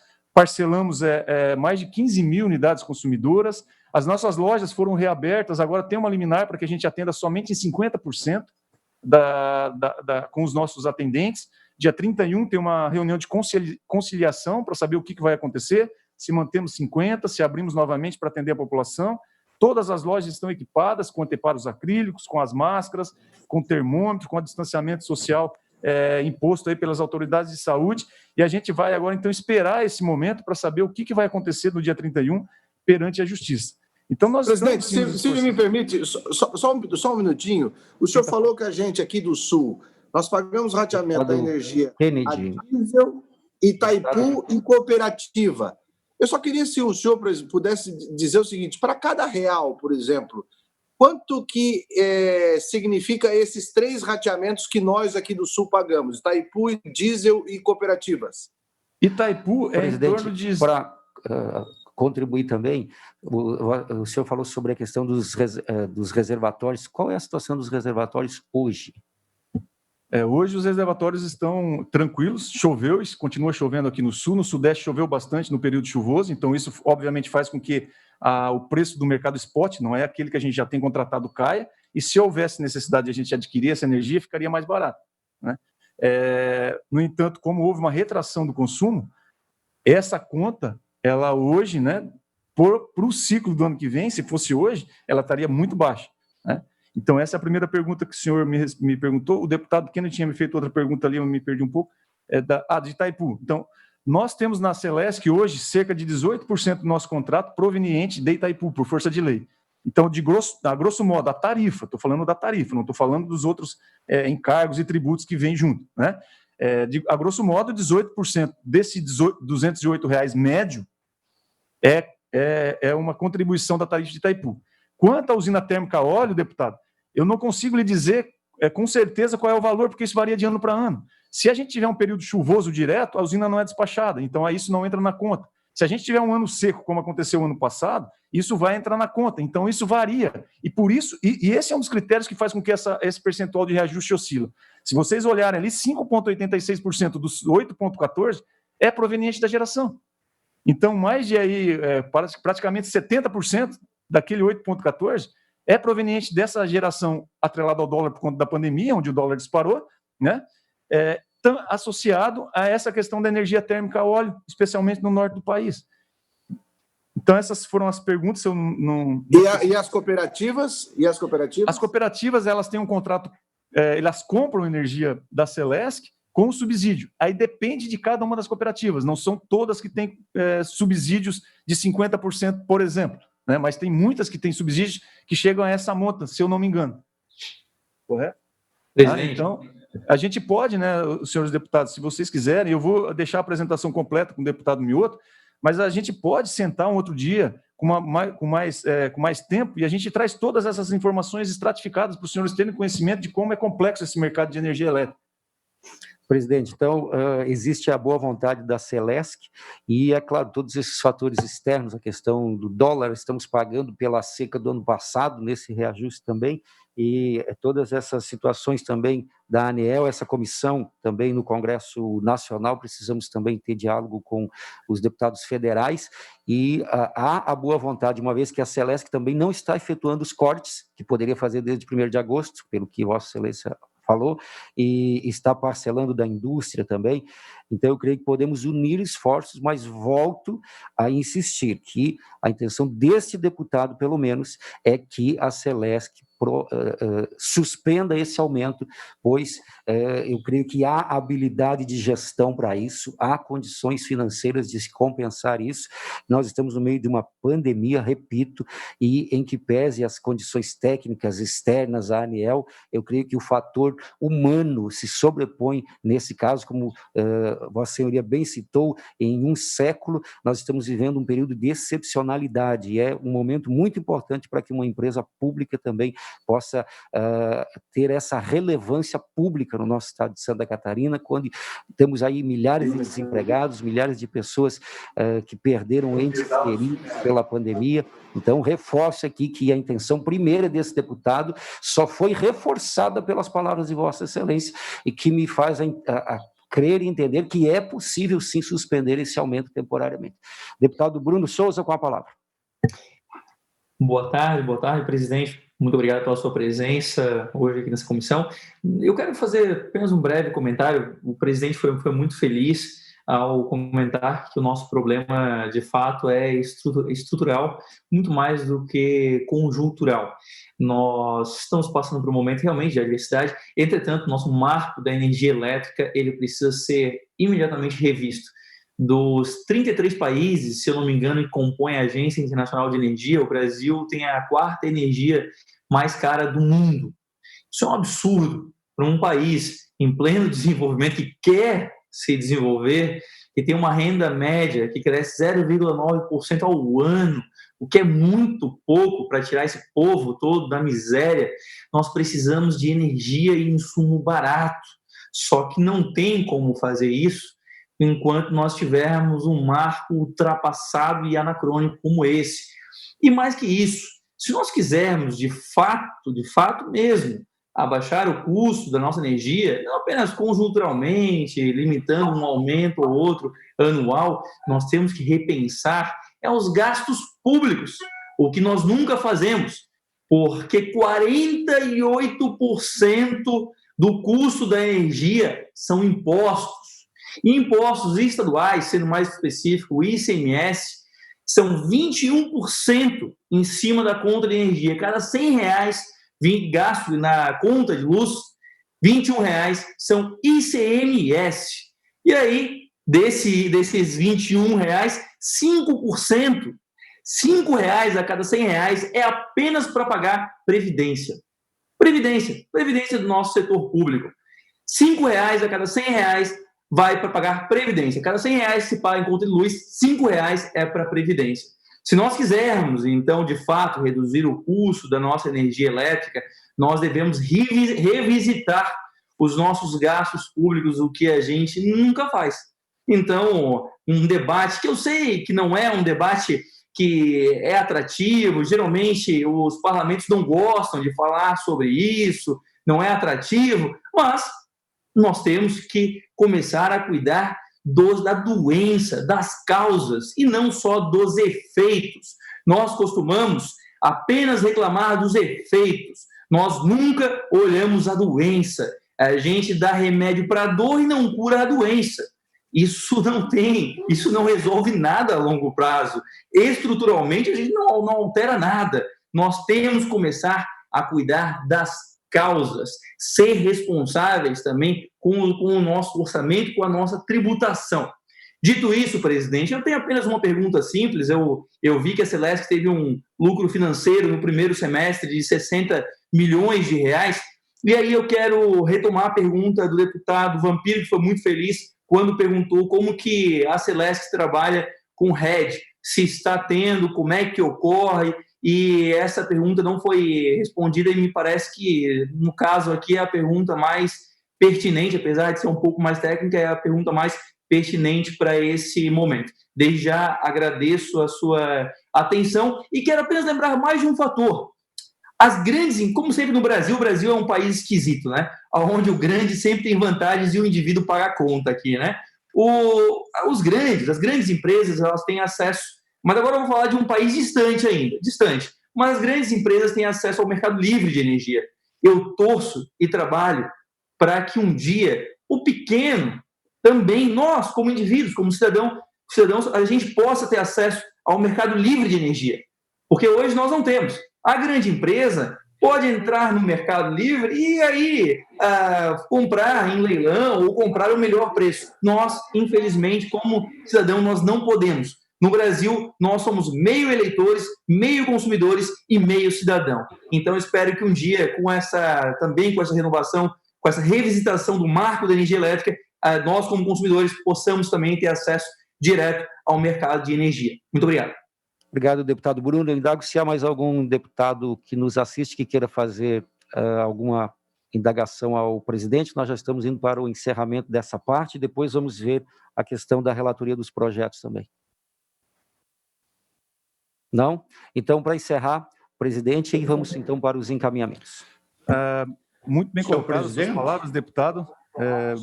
mais de 15 mil unidades consumidoras. As nossas lojas foram reabertas, agora tem uma liminar para que a gente atenda somente em 50%, com os nossos atendentes. Dia 31 tem uma reunião de conciliação para saber o que vai acontecer, se mantemos 50%, se abrimos novamente para atender a população. Todas as lojas estão equipadas com anteparos acrílicos, com as máscaras, com termômetro, com o distanciamento social imposto aí pelas autoridades de saúde, e a gente vai agora então esperar esse momento para saber o que vai acontecer no dia 31 perante a Justiça. Então, nós presidente, se me permite, só um minutinho. O senhor falou que a gente aqui do Sul, nós pagamos rateamento da energia a diesel, Itaipu e cooperativa. Eu só queria, se o senhor pudesse dizer o seguinte, para cada real, por exemplo, quanto que significa esses 3 rateamentos que nós aqui do Sul pagamos? Itaipu, diesel e cooperativas. Itaipu é em torno de... contribuir também, o senhor falou sobre a questão dos reservatórios. Qual é a situação dos reservatórios hoje? Hoje os reservatórios estão tranquilos, choveu, continua chovendo aqui no sul, no sudeste choveu bastante no período chuvoso, então isso obviamente faz com que o preço do mercado spot, não é aquele que a gente já tem contratado, caia, e se houvesse necessidade de a gente adquirir essa energia, ficaria mais barato, né? No entanto, como houve uma retração do consumo, essa conta, ela hoje, né, para o ciclo do ano que vem, se fosse hoje, ela estaria muito baixa, né? Então, essa é a primeira pergunta que o senhor me perguntou. O deputado Kennedy tinha me feito outra pergunta ali, eu me perdi um pouco, de Itaipu. Então, nós temos na Celesc hoje cerca de 18% do nosso contrato proveniente de Itaipu, por força de lei. Então, a grosso modo, a tarifa, estou falando da tarifa, não estou falando dos outros encargos e tributos que vêm junto, né? A grosso modo, 18% desse R$208 médio é uma contribuição da tarifa de Itaipu. Quanto à usina térmica a óleo, deputado, eu não consigo lhe dizer com certeza qual é o valor, porque isso varia de ano para ano. Se a gente tiver um período chuvoso direto, a usina não é despachada, então aí isso não entra na conta. Se a gente tiver um ano seco, como aconteceu ano passado, isso vai entrar na conta. Então isso varia. E por isso, e esse é um dos critérios que faz com que esse percentual de reajuste oscila. Se vocês olharem ali, 5,86% dos 8,14% é proveniente da geração. Então, mais de aí, praticamente 70% daquele 8,14% é proveniente dessa geração atrelada ao dólar por conta da pandemia, onde o dólar disparou, né? Associado a essa questão da energia térmica a óleo, especialmente no norte do país. Então, essas foram as perguntas. Eu não... E as cooperativas? E as cooperativas? As cooperativas, elas têm um contrato, elas compram energia da Celesc com subsídio. Aí depende de cada uma das cooperativas. Não são todas que têm subsídios de 50%, por exemplo, né? Mas tem muitas que têm subsídios que chegam a essa monta, se eu não me engano. Correto? Então, a gente pode, né, os senhores deputados, se vocês quiserem, eu vou deixar a apresentação completa com o deputado Mioto, mas a gente pode sentar um outro dia com mais tempo e a gente traz todas essas informações estratificadas para os senhores terem conhecimento de como é complexo esse mercado de energia elétrica. Presidente, então, existe a boa vontade da Celesc e, é claro, todos esses fatores externos, a questão do dólar, estamos pagando pela seca do ano passado, nesse reajuste também, e todas essas situações também da ANEEL, essa comissão também no Congresso Nacional, precisamos também ter diálogo com os deputados federais, e há a boa vontade, uma vez que a Celesc também não está efetuando os cortes, que poderia fazer desde 1º de agosto, pelo que Vossa Excelência falou, e está parcelando da indústria também. Então, eu creio que podemos unir esforços, mas volto a insistir que a intenção deste deputado, pelo menos, é que a Celesc suspenda esse aumento, pois eu creio que há habilidade de gestão para isso, há condições financeiras de se compensar isso. Nós estamos no meio de uma pandemia, repito, e em que pese as condições técnicas externas à ANEEL, eu creio que o fator humano se sobrepõe nesse caso, como Vossa Senhoria bem citou, em um século nós estamos vivendo um período de excepcionalidade, e é um momento muito importante para que uma empresa pública também possa ter essa relevância pública no nosso estado de Santa Catarina, quando temos aí milhares de desempregados, milhares de pessoas que perderam entes queridos pela pandemia. Então, reforço aqui que a intenção primeira desse deputado só foi reforçada pelas palavras de Vossa Excelência e que me faz a crer e entender que é possível, sim, suspender esse aumento temporariamente. Deputado Bruno Souza, com a palavra. Boa tarde, presidente. Muito obrigado pela sua presença hoje aqui nessa comissão. Eu quero fazer apenas um breve comentário. O presidente foi muito feliz ao comentar que o nosso problema, de fato, é estrutural, muito mais do que conjuntural. Nós estamos passando por um momento realmente de adversidade. Entretanto, o nosso marco da energia elétrica ele precisa ser imediatamente revisto. Dos 33 países, se eu não me engano, que compõem a Agência Internacional de Energia, o Brasil tem a 4ª energia mais cara do mundo. Isso é um absurdo para um país em pleno desenvolvimento que quer se desenvolver, que tem uma renda média que cresce 0,9% ao ano, o que é muito pouco para tirar esse povo todo da miséria. Nós precisamos de energia e insumo barato, só que não tem como fazer isso enquanto nós tivermos um marco ultrapassado e anacrônico como esse. E mais que isso, se nós quisermos, de fato mesmo, a baixar o custo da nossa energia, não apenas conjunturalmente, limitando um aumento ou outro anual, nós temos que repensar os gastos públicos, o que nós nunca fazemos, porque 48% do custo da energia são impostos. E impostos estaduais, sendo mais específico, o ICMS, são 21% em cima da conta de energia. Cada R$100 gasto na conta de luz, R$21 são ICMS. E aí, desses R$21, 5%, R$5 a cada R$100 é apenas para pagar Previdência. Previdência do nosso setor público. R$5 a cada R$100 vai para pagar Previdência. Cada R$100 se paga em conta de luz, R$5 é para Previdência. Se nós quisermos, então, de fato, reduzir o custo da nossa energia elétrica, nós devemos revisitar os nossos gastos públicos, o que a gente nunca faz. Então, um debate que eu sei que não é um debate que é atrativo, geralmente os parlamentos não gostam de falar sobre isso, não é atrativo, mas nós temos que começar a cuidar da doença, das causas, e não só dos efeitos. Nós costumamos apenas reclamar dos efeitos, nós nunca olhamos a doença. A gente dá remédio para a dor e não cura a doença. Isso não resolve nada a longo prazo. Estruturalmente, a gente não altera nada. Nós temos que começar a cuidar das causas, ser responsáveis também com o nosso orçamento, com a nossa tributação. Dito isso, presidente, eu tenho apenas uma pergunta simples. Eu vi que a Celesc teve um lucro financeiro no primeiro semestre de R$60 milhões, e aí eu quero retomar a pergunta do deputado Vampiro, que foi muito feliz quando perguntou como que a Celesc trabalha com RED, se está tendo, como é que ocorre, e essa pergunta não foi respondida, e me parece que, no caso aqui, é a pergunta mais pertinente, apesar de ser um pouco mais técnica, é a pergunta mais pertinente para esse momento. Desde já agradeço a sua atenção e quero apenas lembrar mais de um fator. As grandes, como sempre no Brasil, o Brasil é um país esquisito, né? Onde o grande sempre tem vantagens e o indivíduo paga a conta aqui, né? As grandes empresas, elas têm acesso, mas agora eu vou falar de um país distante, mas as grandes empresas têm acesso ao mercado livre de energia. Eu torço e trabalho para que um dia o pequeno, também nós, como indivíduos, como cidadãos, a gente possa ter acesso ao mercado livre de energia, porque hoje nós não temos. A grande empresa pode entrar no mercado livre e aí comprar em leilão ou comprar o melhor preço. Nós, infelizmente, como cidadão, nós não podemos. No Brasil, nós somos meio eleitores, meio consumidores e meio cidadão. Então, eu espero que um dia, com essa renovação, com essa revisitação do marco da energia elétrica, nós, como consumidores, possamos também ter acesso direto ao mercado de energia. Muito obrigado. Obrigado, deputado Bruno. Eu indago se há mais algum deputado que nos assiste que queira fazer alguma indagação ao presidente. Nós já estamos indo para o encerramento dessa parte, depois vamos ver a questão da relatoria dos projetos também. Não? Então, para encerrar, presidente, e vamos então para os encaminhamentos. Muito bem colocadas as suas palavras, deputado.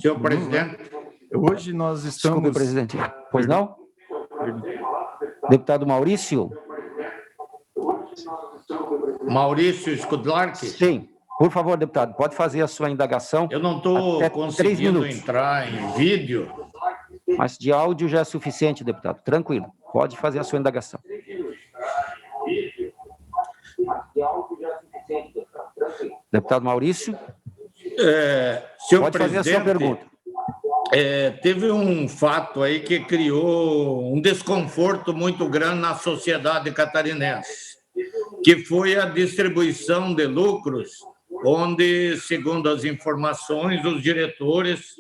Senhor presidente. Hoje nós estamos... Desculpe, presidente. Pois não? Deputado Maurício? Maurício Skudlarski? Sim. Por favor, deputado, pode fazer a sua indagação. Eu não estou conseguindo entrar em vídeo. Mas de áudio já é suficiente, deputado. Tranquilo. Pode fazer a sua indagação. Deputado Maurício? Senhor pode fazer a sua pergunta. Teve um fato aí que criou um desconforto muito grande na sociedade catarinense, que foi a distribuição de lucros, onde, segundo as informações, os diretores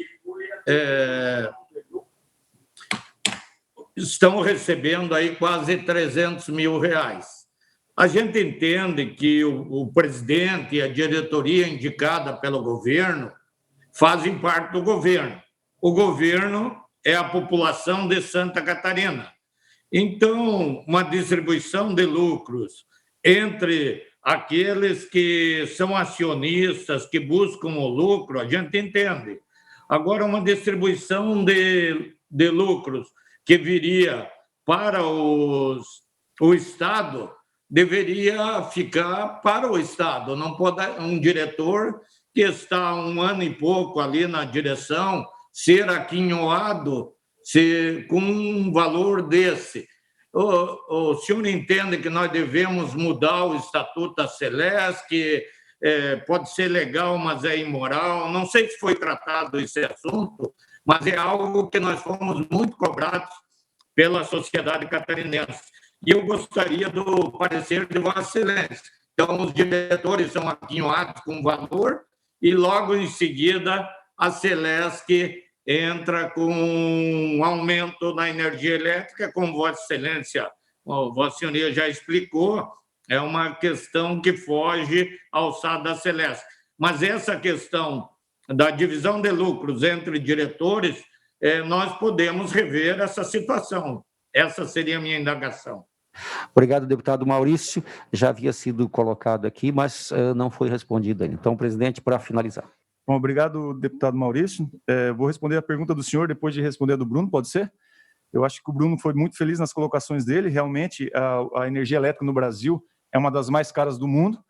estão recebendo aí quase R$300 mil. A gente entende que o presidente e a diretoria indicada pelo governo fazem parte do governo. O governo é a população de Santa Catarina. Então, uma distribuição de lucros entre aqueles que são acionistas, que buscam o lucro, a gente entende. Agora, uma distribuição de lucros que viria para o Estado, deveria ficar para o Estado. Não pode um diretor que está 1 ano e pouco ali na direção ser aquinhoado com um valor desse. O senhor entende que nós devemos mudar o Estatuto da Celesc, que pode ser legal, mas é imoral? Não sei se foi tratado esse assunto, mas é algo que nós fomos muito cobrados pela sociedade catarinense. E eu gostaria do parecer de Vossa Excelência. Então, os diretores são aquinhoados com valor e, logo em seguida, a Celesc entra com um aumento na energia elétrica, como Vossa Excelência, Vossa Senhoria já explicou, é uma questão que foge ao alçado da Celesc. Mas essa questão da divisão de lucros entre diretores, nós podemos rever essa situação. Essa seria a minha indagação. Obrigado, deputado Maurício. Já havia sido colocado aqui, mas não foi respondido ainda. Então, presidente, para finalizar. Bom, obrigado, deputado Maurício. Vou responder a pergunta do senhor depois de responder a do Bruno, pode ser? Eu acho que o Bruno foi muito feliz nas colocações dele. Realmente, a energia elétrica no Brasil é uma das mais caras do mundo,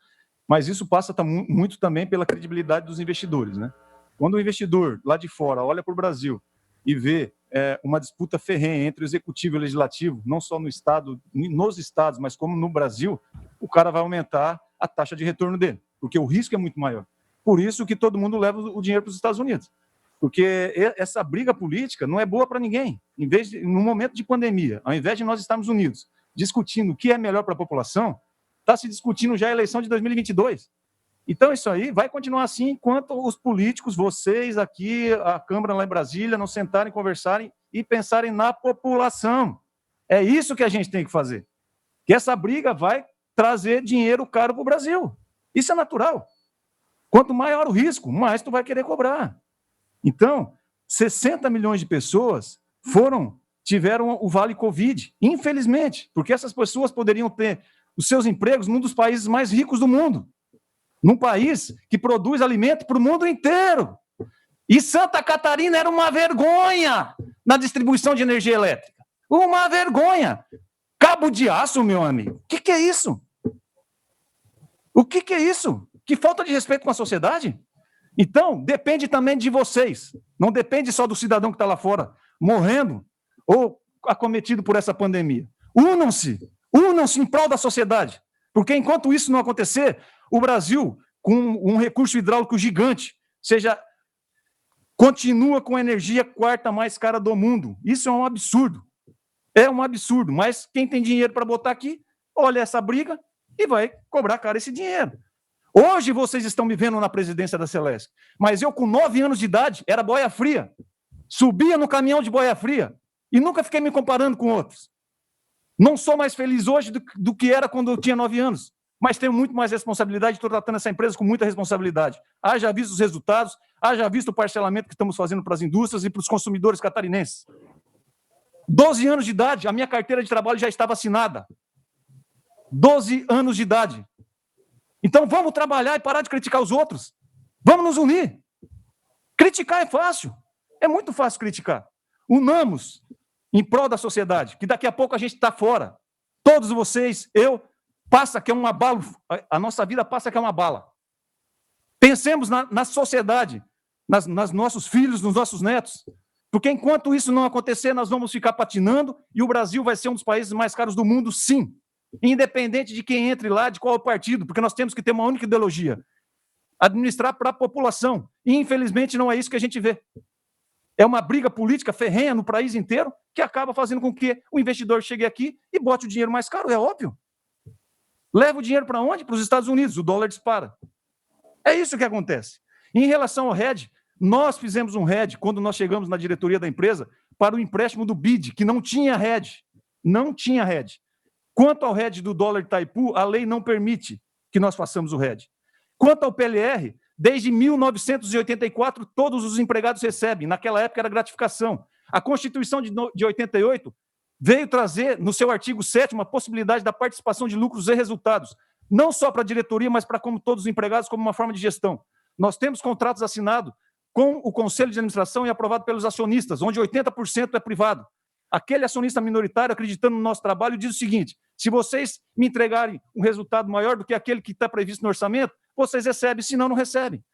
mas isso passa muito também pela credibilidade dos investidores, né? Quando o investidor lá de fora olha para o Brasil e vê uma disputa ferrenha entre o executivo e o legislativo, não só no estado, nos estados, mas como no Brasil, o cara vai aumentar a taxa de retorno dele, porque o risco é muito maior. Por isso que todo mundo leva o dinheiro para os Estados Unidos, porque essa briga política não é boa para ninguém. No momento de pandemia, ao invés de nós estarmos unidos discutindo o que é melhor para a população, está se discutindo já a eleição de 2022. Então, isso aí vai continuar assim enquanto os políticos, vocês aqui, a Câmara lá em Brasília, não sentarem, conversarem e pensarem na população. É isso que a gente tem que fazer. Que essa briga vai trazer dinheiro caro para o Brasil. Isso é natural. Quanto maior o risco, mais tu vai querer cobrar. Então, 60 milhões de pessoas tiveram o Vale Covid, infelizmente, porque essas pessoas poderiam ter os seus empregos num dos países mais ricos do mundo, num país que produz alimento para o mundo inteiro. E Santa Catarina era uma vergonha na distribuição de energia elétrica. Uma vergonha. Cabo de aço, meu amigo. O que é isso? O que é isso? Que falta de respeito com a sociedade? Então, depende também de vocês. Não depende só do cidadão que está lá fora, morrendo ou acometido por essa pandemia. Unam-se em prol da sociedade. Porque enquanto isso não acontecer, o Brasil, com um recurso hidráulico gigante, continua com a energia quarta mais cara do mundo. Isso é um absurdo. É um absurdo. Mas quem tem dinheiro para botar aqui, olha essa briga e vai cobrar caro esse dinheiro. Hoje vocês estão me vendo na presidência da Celesc, mas eu com 9 anos de idade era boia fria, subia no caminhão de boia fria e nunca fiquei me comparando com outros. Não sou mais feliz hoje do que era quando eu tinha 9 anos, mas tenho muito mais responsabilidade, estou tratando essa empresa com muita responsabilidade. Haja visto os resultados, haja visto o parcelamento que estamos fazendo para as indústrias e para os consumidores catarinenses. 12 anos de idade, a minha carteira de trabalho já estava assinada. 12 anos de idade. Então vamos trabalhar e parar de criticar os outros. Vamos nos unir. Criticar é fácil. É muito fácil criticar. Unamos em prol da sociedade, que daqui a pouco a gente está fora. Todos vocês, passa que é uma bala. A nossa vida passa que é uma bala. Pensemos na sociedade, nos nossos filhos, nos nossos netos. Porque enquanto isso não acontecer, nós vamos ficar patinando e o Brasil vai ser um dos países mais caros do mundo, sim. Independente de quem entre lá, de qual partido, porque nós temos que ter uma única ideologia. Administrar para a população. E, infelizmente, não é isso que a gente vê. É uma briga política ferrenha no país inteiro que acaba fazendo com que o investidor chegue aqui e bote o dinheiro mais caro, é óbvio. Leva o dinheiro para onde? Para os Estados Unidos, o dólar dispara. É isso que acontece. Em relação ao RED, nós fizemos um RED, quando nós chegamos na diretoria da empresa, para o empréstimo do BID, que não tinha RED. Não tinha RED. Quanto ao RED do dólar Itaipu, a lei não permite que nós façamos o RED. Quanto ao PLR, desde 1984, todos os empregados recebem. Naquela época era gratificação. A Constituição de 88 veio trazer, no seu artigo 7º, a possibilidade da participação de lucros e resultados. não só para a diretoria, mas para como todos os empregados, como uma forma de gestão. Nós temos contratos assinados com o Conselho de Administração e aprovado pelos acionistas, onde 80% é privado. Aquele acionista minoritário, acreditando no nosso trabalho, diz o seguinte: se vocês me entregarem um resultado maior do que aquele que está previsto no orçamento, vocês recebem, senão não recebem.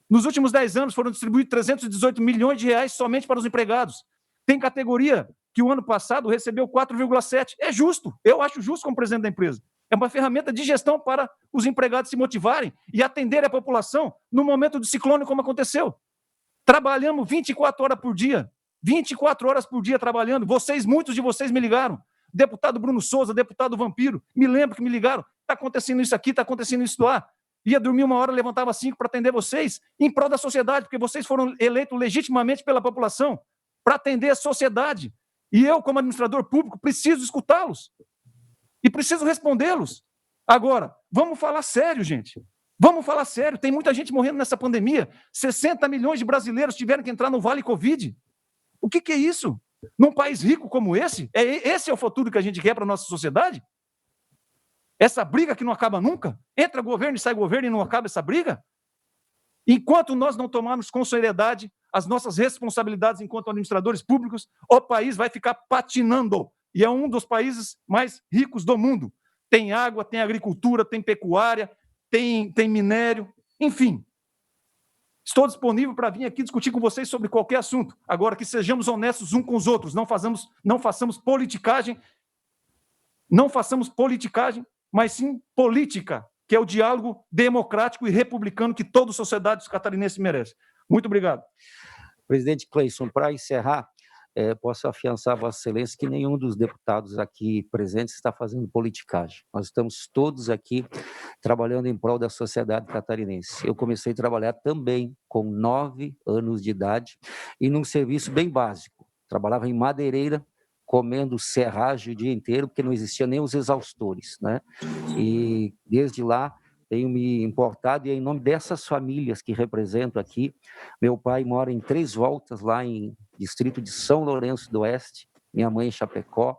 Nos últimos 10 anos foram distribuídos 318 milhões de reais somente para os empregados. Tem categoria que o ano passado recebeu 4,7. É justo, eu acho justo como presidente da empresa. É uma ferramenta de gestão para os empregados se motivarem e atenderem a população no momento do ciclone, como aconteceu. Trabalhamos 24 horas por dia, 24 horas por dia trabalhando. Muitos de vocês me ligaram. Deputado Bruno Souza, deputado Vampiro, me lembro que me ligaram. Está acontecendo isso aqui, está acontecendo isso lá. Ia dormir 1 hora, levantava 5 para atender vocês, em prol da sociedade, porque vocês foram eleitos legitimamente pela população para atender a sociedade. E eu, como administrador público, preciso escutá-los. E preciso respondê-los. Agora, vamos falar sério, gente. Vamos falar sério. Tem muita gente morrendo nessa pandemia. 60 milhões de brasileiros tiveram que entrar no Vale Covid. O que é isso? Num país rico como esse? Esse é o futuro que a gente quer para a nossa sociedade? Essa briga que não acaba nunca? Entra governo e sai governo e não acaba essa briga? Enquanto nós não tomarmos com seriedade as nossas responsabilidades enquanto administradores públicos, o país vai ficar patinando. E é um dos países mais ricos do mundo. Tem água, tem agricultura, tem pecuária, tem minério, enfim. Estou disponível para vir aqui discutir com vocês sobre qualquer assunto. Agora, que sejamos honestos uns com os outros, não façamos politicagem, mas sim política, que é o diálogo democrático e republicano que toda a sociedade catarinense merece. Muito obrigado. Presidente Cleison, para encerrar, posso afiançar a Vossa Excelência que nenhum dos deputados aqui presentes está fazendo politicagem. Nós estamos todos aqui trabalhando em prol da sociedade catarinense. Eu comecei a trabalhar também com 9 anos de idade e num serviço bem básico. Trabalhava em madeireira, comendo serragem o dia inteiro, porque não existia nem os exaustores, né? E desde lá tenho me importado, e é em nome dessas famílias que represento aqui. Meu pai mora em 3 Voltas, lá em distrito de São Lourenço do Oeste, minha mãe em Chapecó,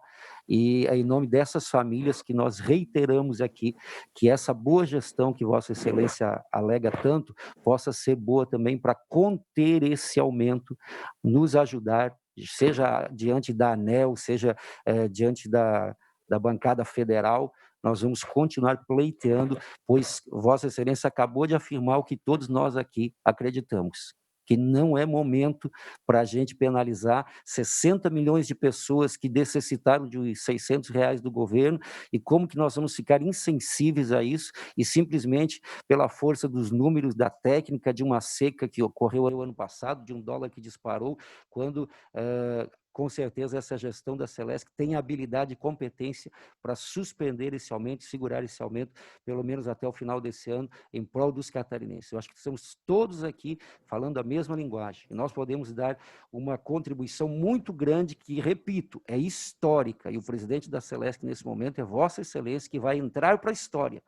e é em nome dessas famílias que nós reiteramos aqui que essa boa gestão que Vossa Excelência alega tanto, possa ser boa também para conter esse aumento, nos ajudar, seja diante da ANEEL, seja diante da bancada federal. Nós vamos continuar pleiteando, pois Vossa Excelência acabou de afirmar o que todos nós aqui acreditamos, que não é momento para a gente penalizar 60 milhões de pessoas que necessitaram de R$600 do governo, e como que nós vamos ficar insensíveis a isso, e simplesmente pela força dos números, da técnica, de uma seca que ocorreu ano passado, de $1 que disparou, quando... com certeza essa gestão da Celesc tem habilidade e competência para suspender esse aumento, segurar esse aumento, pelo menos até o final desse ano, em prol dos catarinenses. Eu acho que estamos todos aqui falando a mesma linguagem, e nós podemos dar uma contribuição muito grande que, repito, é histórica, e o presidente da Celesc nesse momento é Vossa Excelência, que vai entrar para a história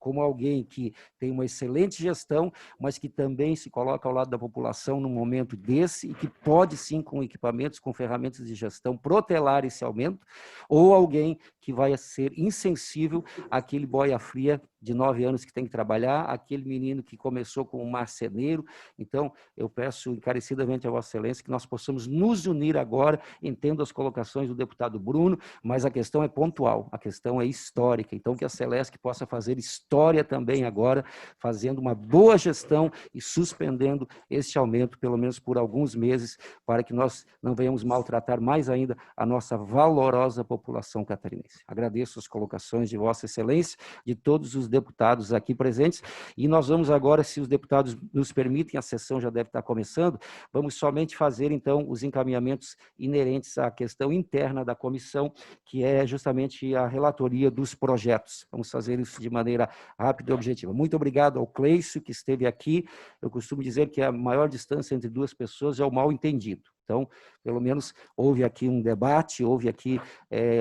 como alguém que tem uma excelente gestão, mas que também se coloca ao lado da população num momento desse e que pode sim, com equipamentos, com ferramentas de gestão, protelar esse aumento, ou alguém que vai ser insensível àquele boia fria de 9 anos que tem que trabalhar, aquele menino que começou como um marceneiro. Então, eu peço encarecidamente a Vossa Excelência que nós possamos nos unir agora, entendo as colocações do deputado Bruno, mas a questão é pontual, a questão é histórica, então que a Celesc possa fazer história também agora, fazendo uma boa gestão e suspendendo este aumento, pelo menos por alguns meses, para que nós não venhamos maltratar mais ainda a nossa valorosa população catarinense. Agradeço as colocações de Vossa Excelência, de todos os deputados aqui presentes, e nós vamos agora, se os deputados nos permitem, a sessão já deve estar começando, vamos somente fazer, então, os encaminhamentos inerentes à questão interna da comissão, que é justamente a relatoria dos projetos. Vamos fazer isso de maneira rápida e objetiva. Muito obrigado ao Cleison, que esteve aqui. Eu costumo dizer que a maior distância entre 2 pessoas é o mal entendido. Então, pelo menos, houve aqui um debate, houve aqui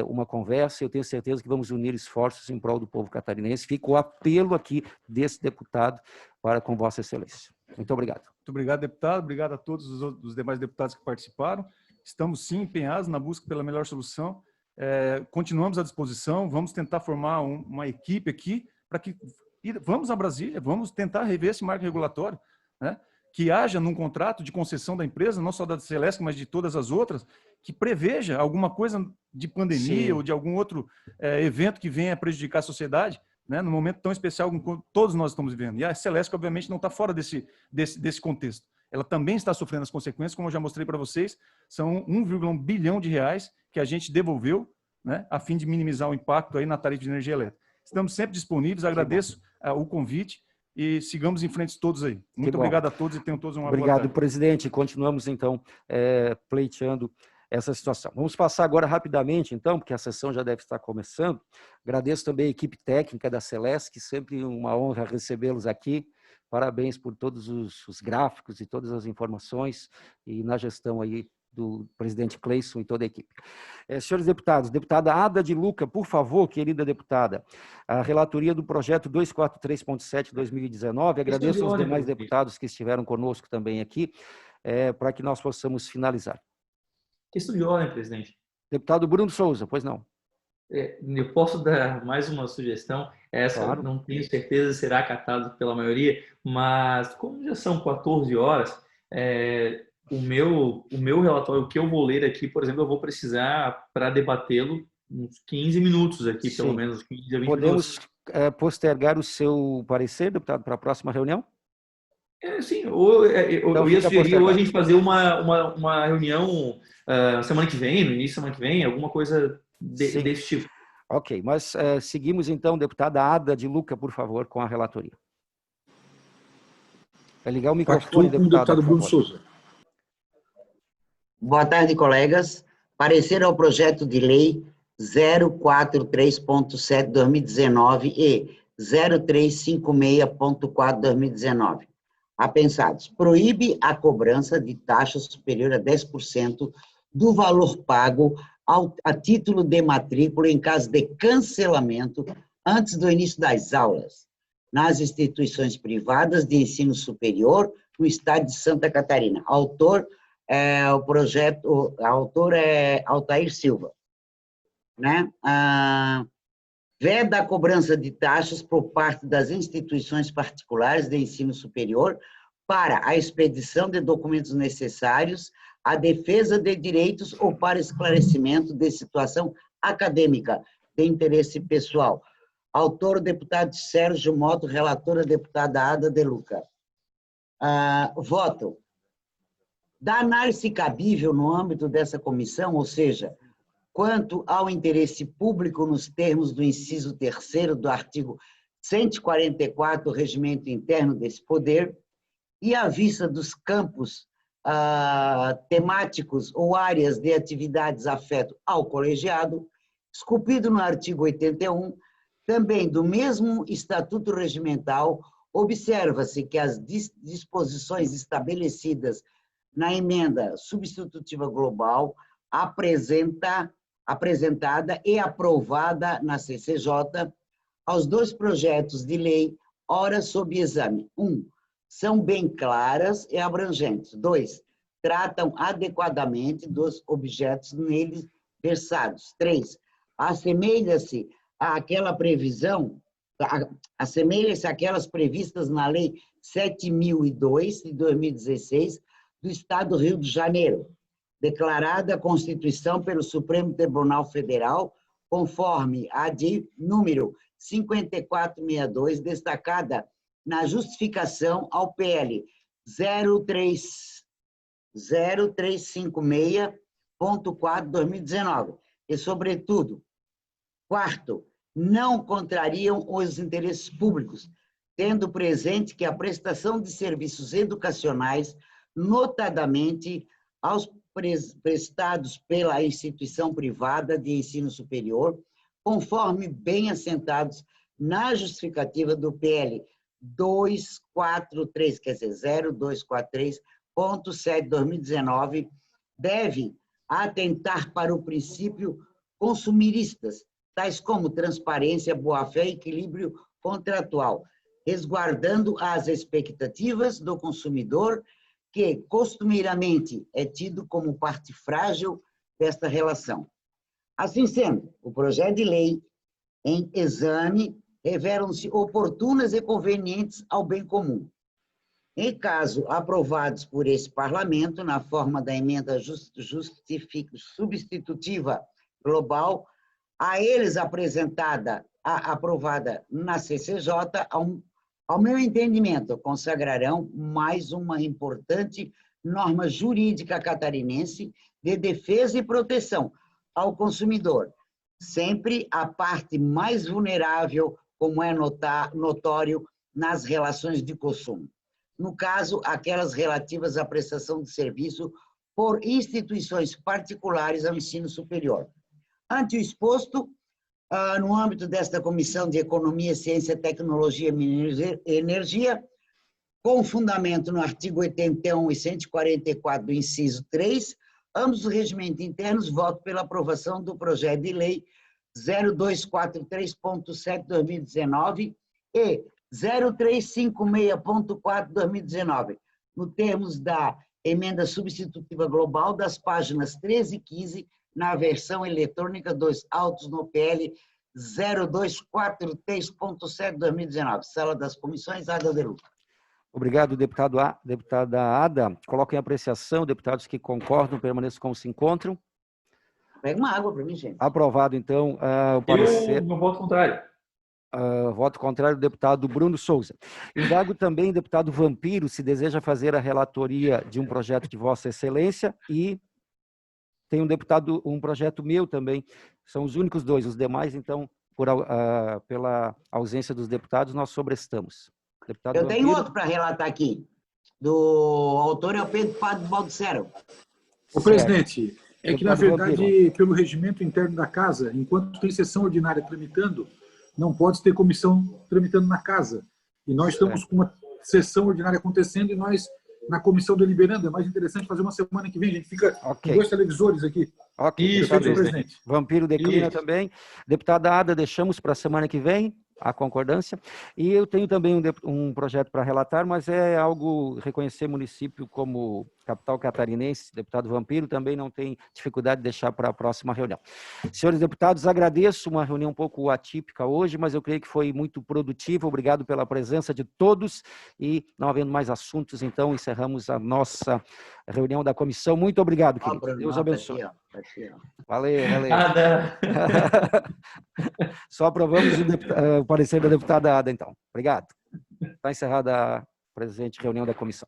uma conversa, e eu tenho certeza que vamos unir esforços em prol do povo catarinense. Fica o apelo aqui desse deputado para com Vossa Excelência. Muito obrigado. Muito obrigado, deputado. Obrigado a todos os demais deputados que participaram. Estamos, sim, empenhados na busca pela melhor solução. Continuamos à disposição, vamos tentar formar uma equipe aqui para que vamos a Brasília, vamos tentar rever esse marco regulatório, né? Que haja num contrato de concessão da empresa, não só da Celesc, mas de todas as outras, que preveja alguma coisa de pandemia Sim. ou de algum outro evento que venha prejudicar a sociedade, né, num momento tão especial como todos nós estamos vivendo. E a Celesc, obviamente, não está fora desse contexto. Ela também está sofrendo as consequências, como eu já mostrei para vocês, são 1,1 bilhão de reais que a gente devolveu, né, a fim de minimizar o impacto aí na tarifa de energia elétrica. Estamos sempre disponíveis, agradeço o convite e sigamos em frente todos aí. Muito obrigado a todos e tenham todos uma boa tarde. Obrigado, presidente. Continuamos, então, pleiteando essa situação. Vamos passar agora rapidamente, então, porque a sessão já deve estar começando. Agradeço também a equipe técnica da Celesc, sempre uma honra recebê-los aqui. Parabéns por todos os gráficos e todas as informações e na gestão aí do presidente Cleison e toda a equipe. Senhores deputados, deputada Ada de Luca, por favor, querida deputada, a relatoria do projeto 243.7/2019, agradeço aos demais deputados que estiveram conosco também aqui, para que nós possamos finalizar. Questão de ordem, presidente. Deputado Bruno Souza, pois não. Eu posso dar mais uma sugestão, essa claro. Não tenho certeza se será acatado pela maioria, mas como já são 14 horas, o meu relatório, o que eu vou ler aqui, por exemplo, eu vou precisar para debatê-lo uns 15 minutos aqui, pelo menos 15 a 20 Podemos minutos. Postergar o seu parecer, deputado, para a próxima reunião? Sim, eu ia sugerir hoje a gente fazer uma reunião semana que vem, no início da semana que vem, alguma coisa desse tipo. Ok, mas seguimos então, deputada Ada de Luca, por favor, com a relatoria. Vai ligar o microfone, deputado Bruno Souza. Boa tarde, colegas. Parecer ao projeto de lei 043.7/2019 e 0356.4/2019. Apensados, proíbe a cobrança de taxa superior a 10% do valor pago a título de matrícula em caso de cancelamento antes do início das aulas, nas instituições privadas de ensino superior no estado de Santa Catarina. Autor é Altair Silva. Né? Veda a cobrança de taxas por parte das instituições particulares de ensino superior para a expedição de documentos necessários à defesa de direitos ou para esclarecimento de situação acadêmica de interesse pessoal. Autor, o deputado Sérgio Motto, relatora, deputada Ada de Luca. Voto. Da análise cabível no âmbito dessa comissão, ou seja, quanto ao interesse público nos termos do inciso 3º do artigo 144 do regimento interno desse poder, e à vista dos campos temáticos ou áreas de atividades afeto ao colegiado, esculpido no artigo 81, também do mesmo Estatuto Regimental, observa-se que as disposições estabelecidas na emenda substitutiva global apresentada e aprovada na CCJ, aos dois projetos de lei, ora sob exame. 1. São bem claras e abrangentes. 2. Tratam adequadamente dos objetos neles versados. 3. Assemelha-se àquelas previstas na Lei 7.002, de 2016, do Estado do Rio de Janeiro, declarada a Constituição pelo Supremo Tribunal Federal, conforme a de número 5462, destacada na justificação ao PL 0356.4/2019. E, sobretudo, quarto, não contrariam os interesses públicos, tendo presente que a prestação de serviços educacionais, notadamente aos prestados pela instituição privada de ensino superior, conforme bem assentados na justificativa do PL 243, quer dizer, 0243.7/2019, deve atentar para o princípio consumiristas, tais como transparência, boa-fé e equilíbrio contratual, resguardando as expectativas do consumidor, que costumeiramente é tido como parte frágil desta relação. Assim sendo, o projeto de lei em exame revelam-se oportunas e convenientes ao bem comum. Em caso aprovados por esse Parlamento, na forma da emenda substitutiva global, a eles aprovada na CCJ, ao meu entendimento, consagrarão mais uma importante norma jurídica catarinense de defesa e proteção ao consumidor, sempre a parte mais vulnerável, como é notório nas relações de consumo. No caso, aquelas relativas à prestação de serviço por instituições particulares ao ensino superior. Ante o exposto, no âmbito desta Comissão de Economia, Ciência, Tecnologia e Energia, com fundamento no artigo 81 e 144 do inciso 3, ambos os regimentos internos, voto pela aprovação do projeto de lei 0243.7/2019 e 0356.4/2019, no termos da emenda substitutiva global das páginas 13 e 15, na versão eletrônica dos autos no PL 0243.7/2019. Sala das Comissões, Ada de Luca. Obrigado, deputada Ada. Coloco em apreciação, deputados que concordam, permaneçam como se encontram. Pega uma água para mim, gente. Aprovado, então, o parecer. Eu voto contrário. Voto contrário do deputado Bruno Souza. Indago também, deputado Vampiro, se deseja fazer a relatoria de um projeto de Vossa Excelência, e tem um projeto meu também. São os únicos dois, os demais, então, pela ausência dos deputados, nós sobrestamos. Deputado Eu Vampiro. tenho outro para relatar aqui. O autor é o Pedro Padre Baldissero. O presidente, é que, na Deputado verdade, Vampiro. pelo regimento interno da Casa, enquanto tem sessão ordinária tramitando, não pode ter comissão tramitando na Casa. E nós estamos com uma sessão ordinária acontecendo e nós, na comissão deliberando, é mais interessante fazer uma semana que vem. A gente fica com 2 televisores aqui. Ok, Isso, deputado presidente. Vampiro declina Isso. também. Deputada Ada, deixamos para a semana que vem a concordância. E eu tenho também um projeto para relatar, mas é algo, reconhecer município como capital catarinense. Deputado Vampiro também não tem dificuldade de deixar para a próxima reunião. Senhores deputados, agradeço, uma reunião um pouco atípica hoje, mas eu creio que foi muito produtiva. Obrigado pela presença de todos, e não havendo mais assuntos, então encerramos a nossa reunião da comissão. Muito obrigado, querido. Deus abençoe. Valeu. Ada. Só aprovamos o parecer da deputada Ada, então. Obrigado. Está encerrada a presente reunião da comissão.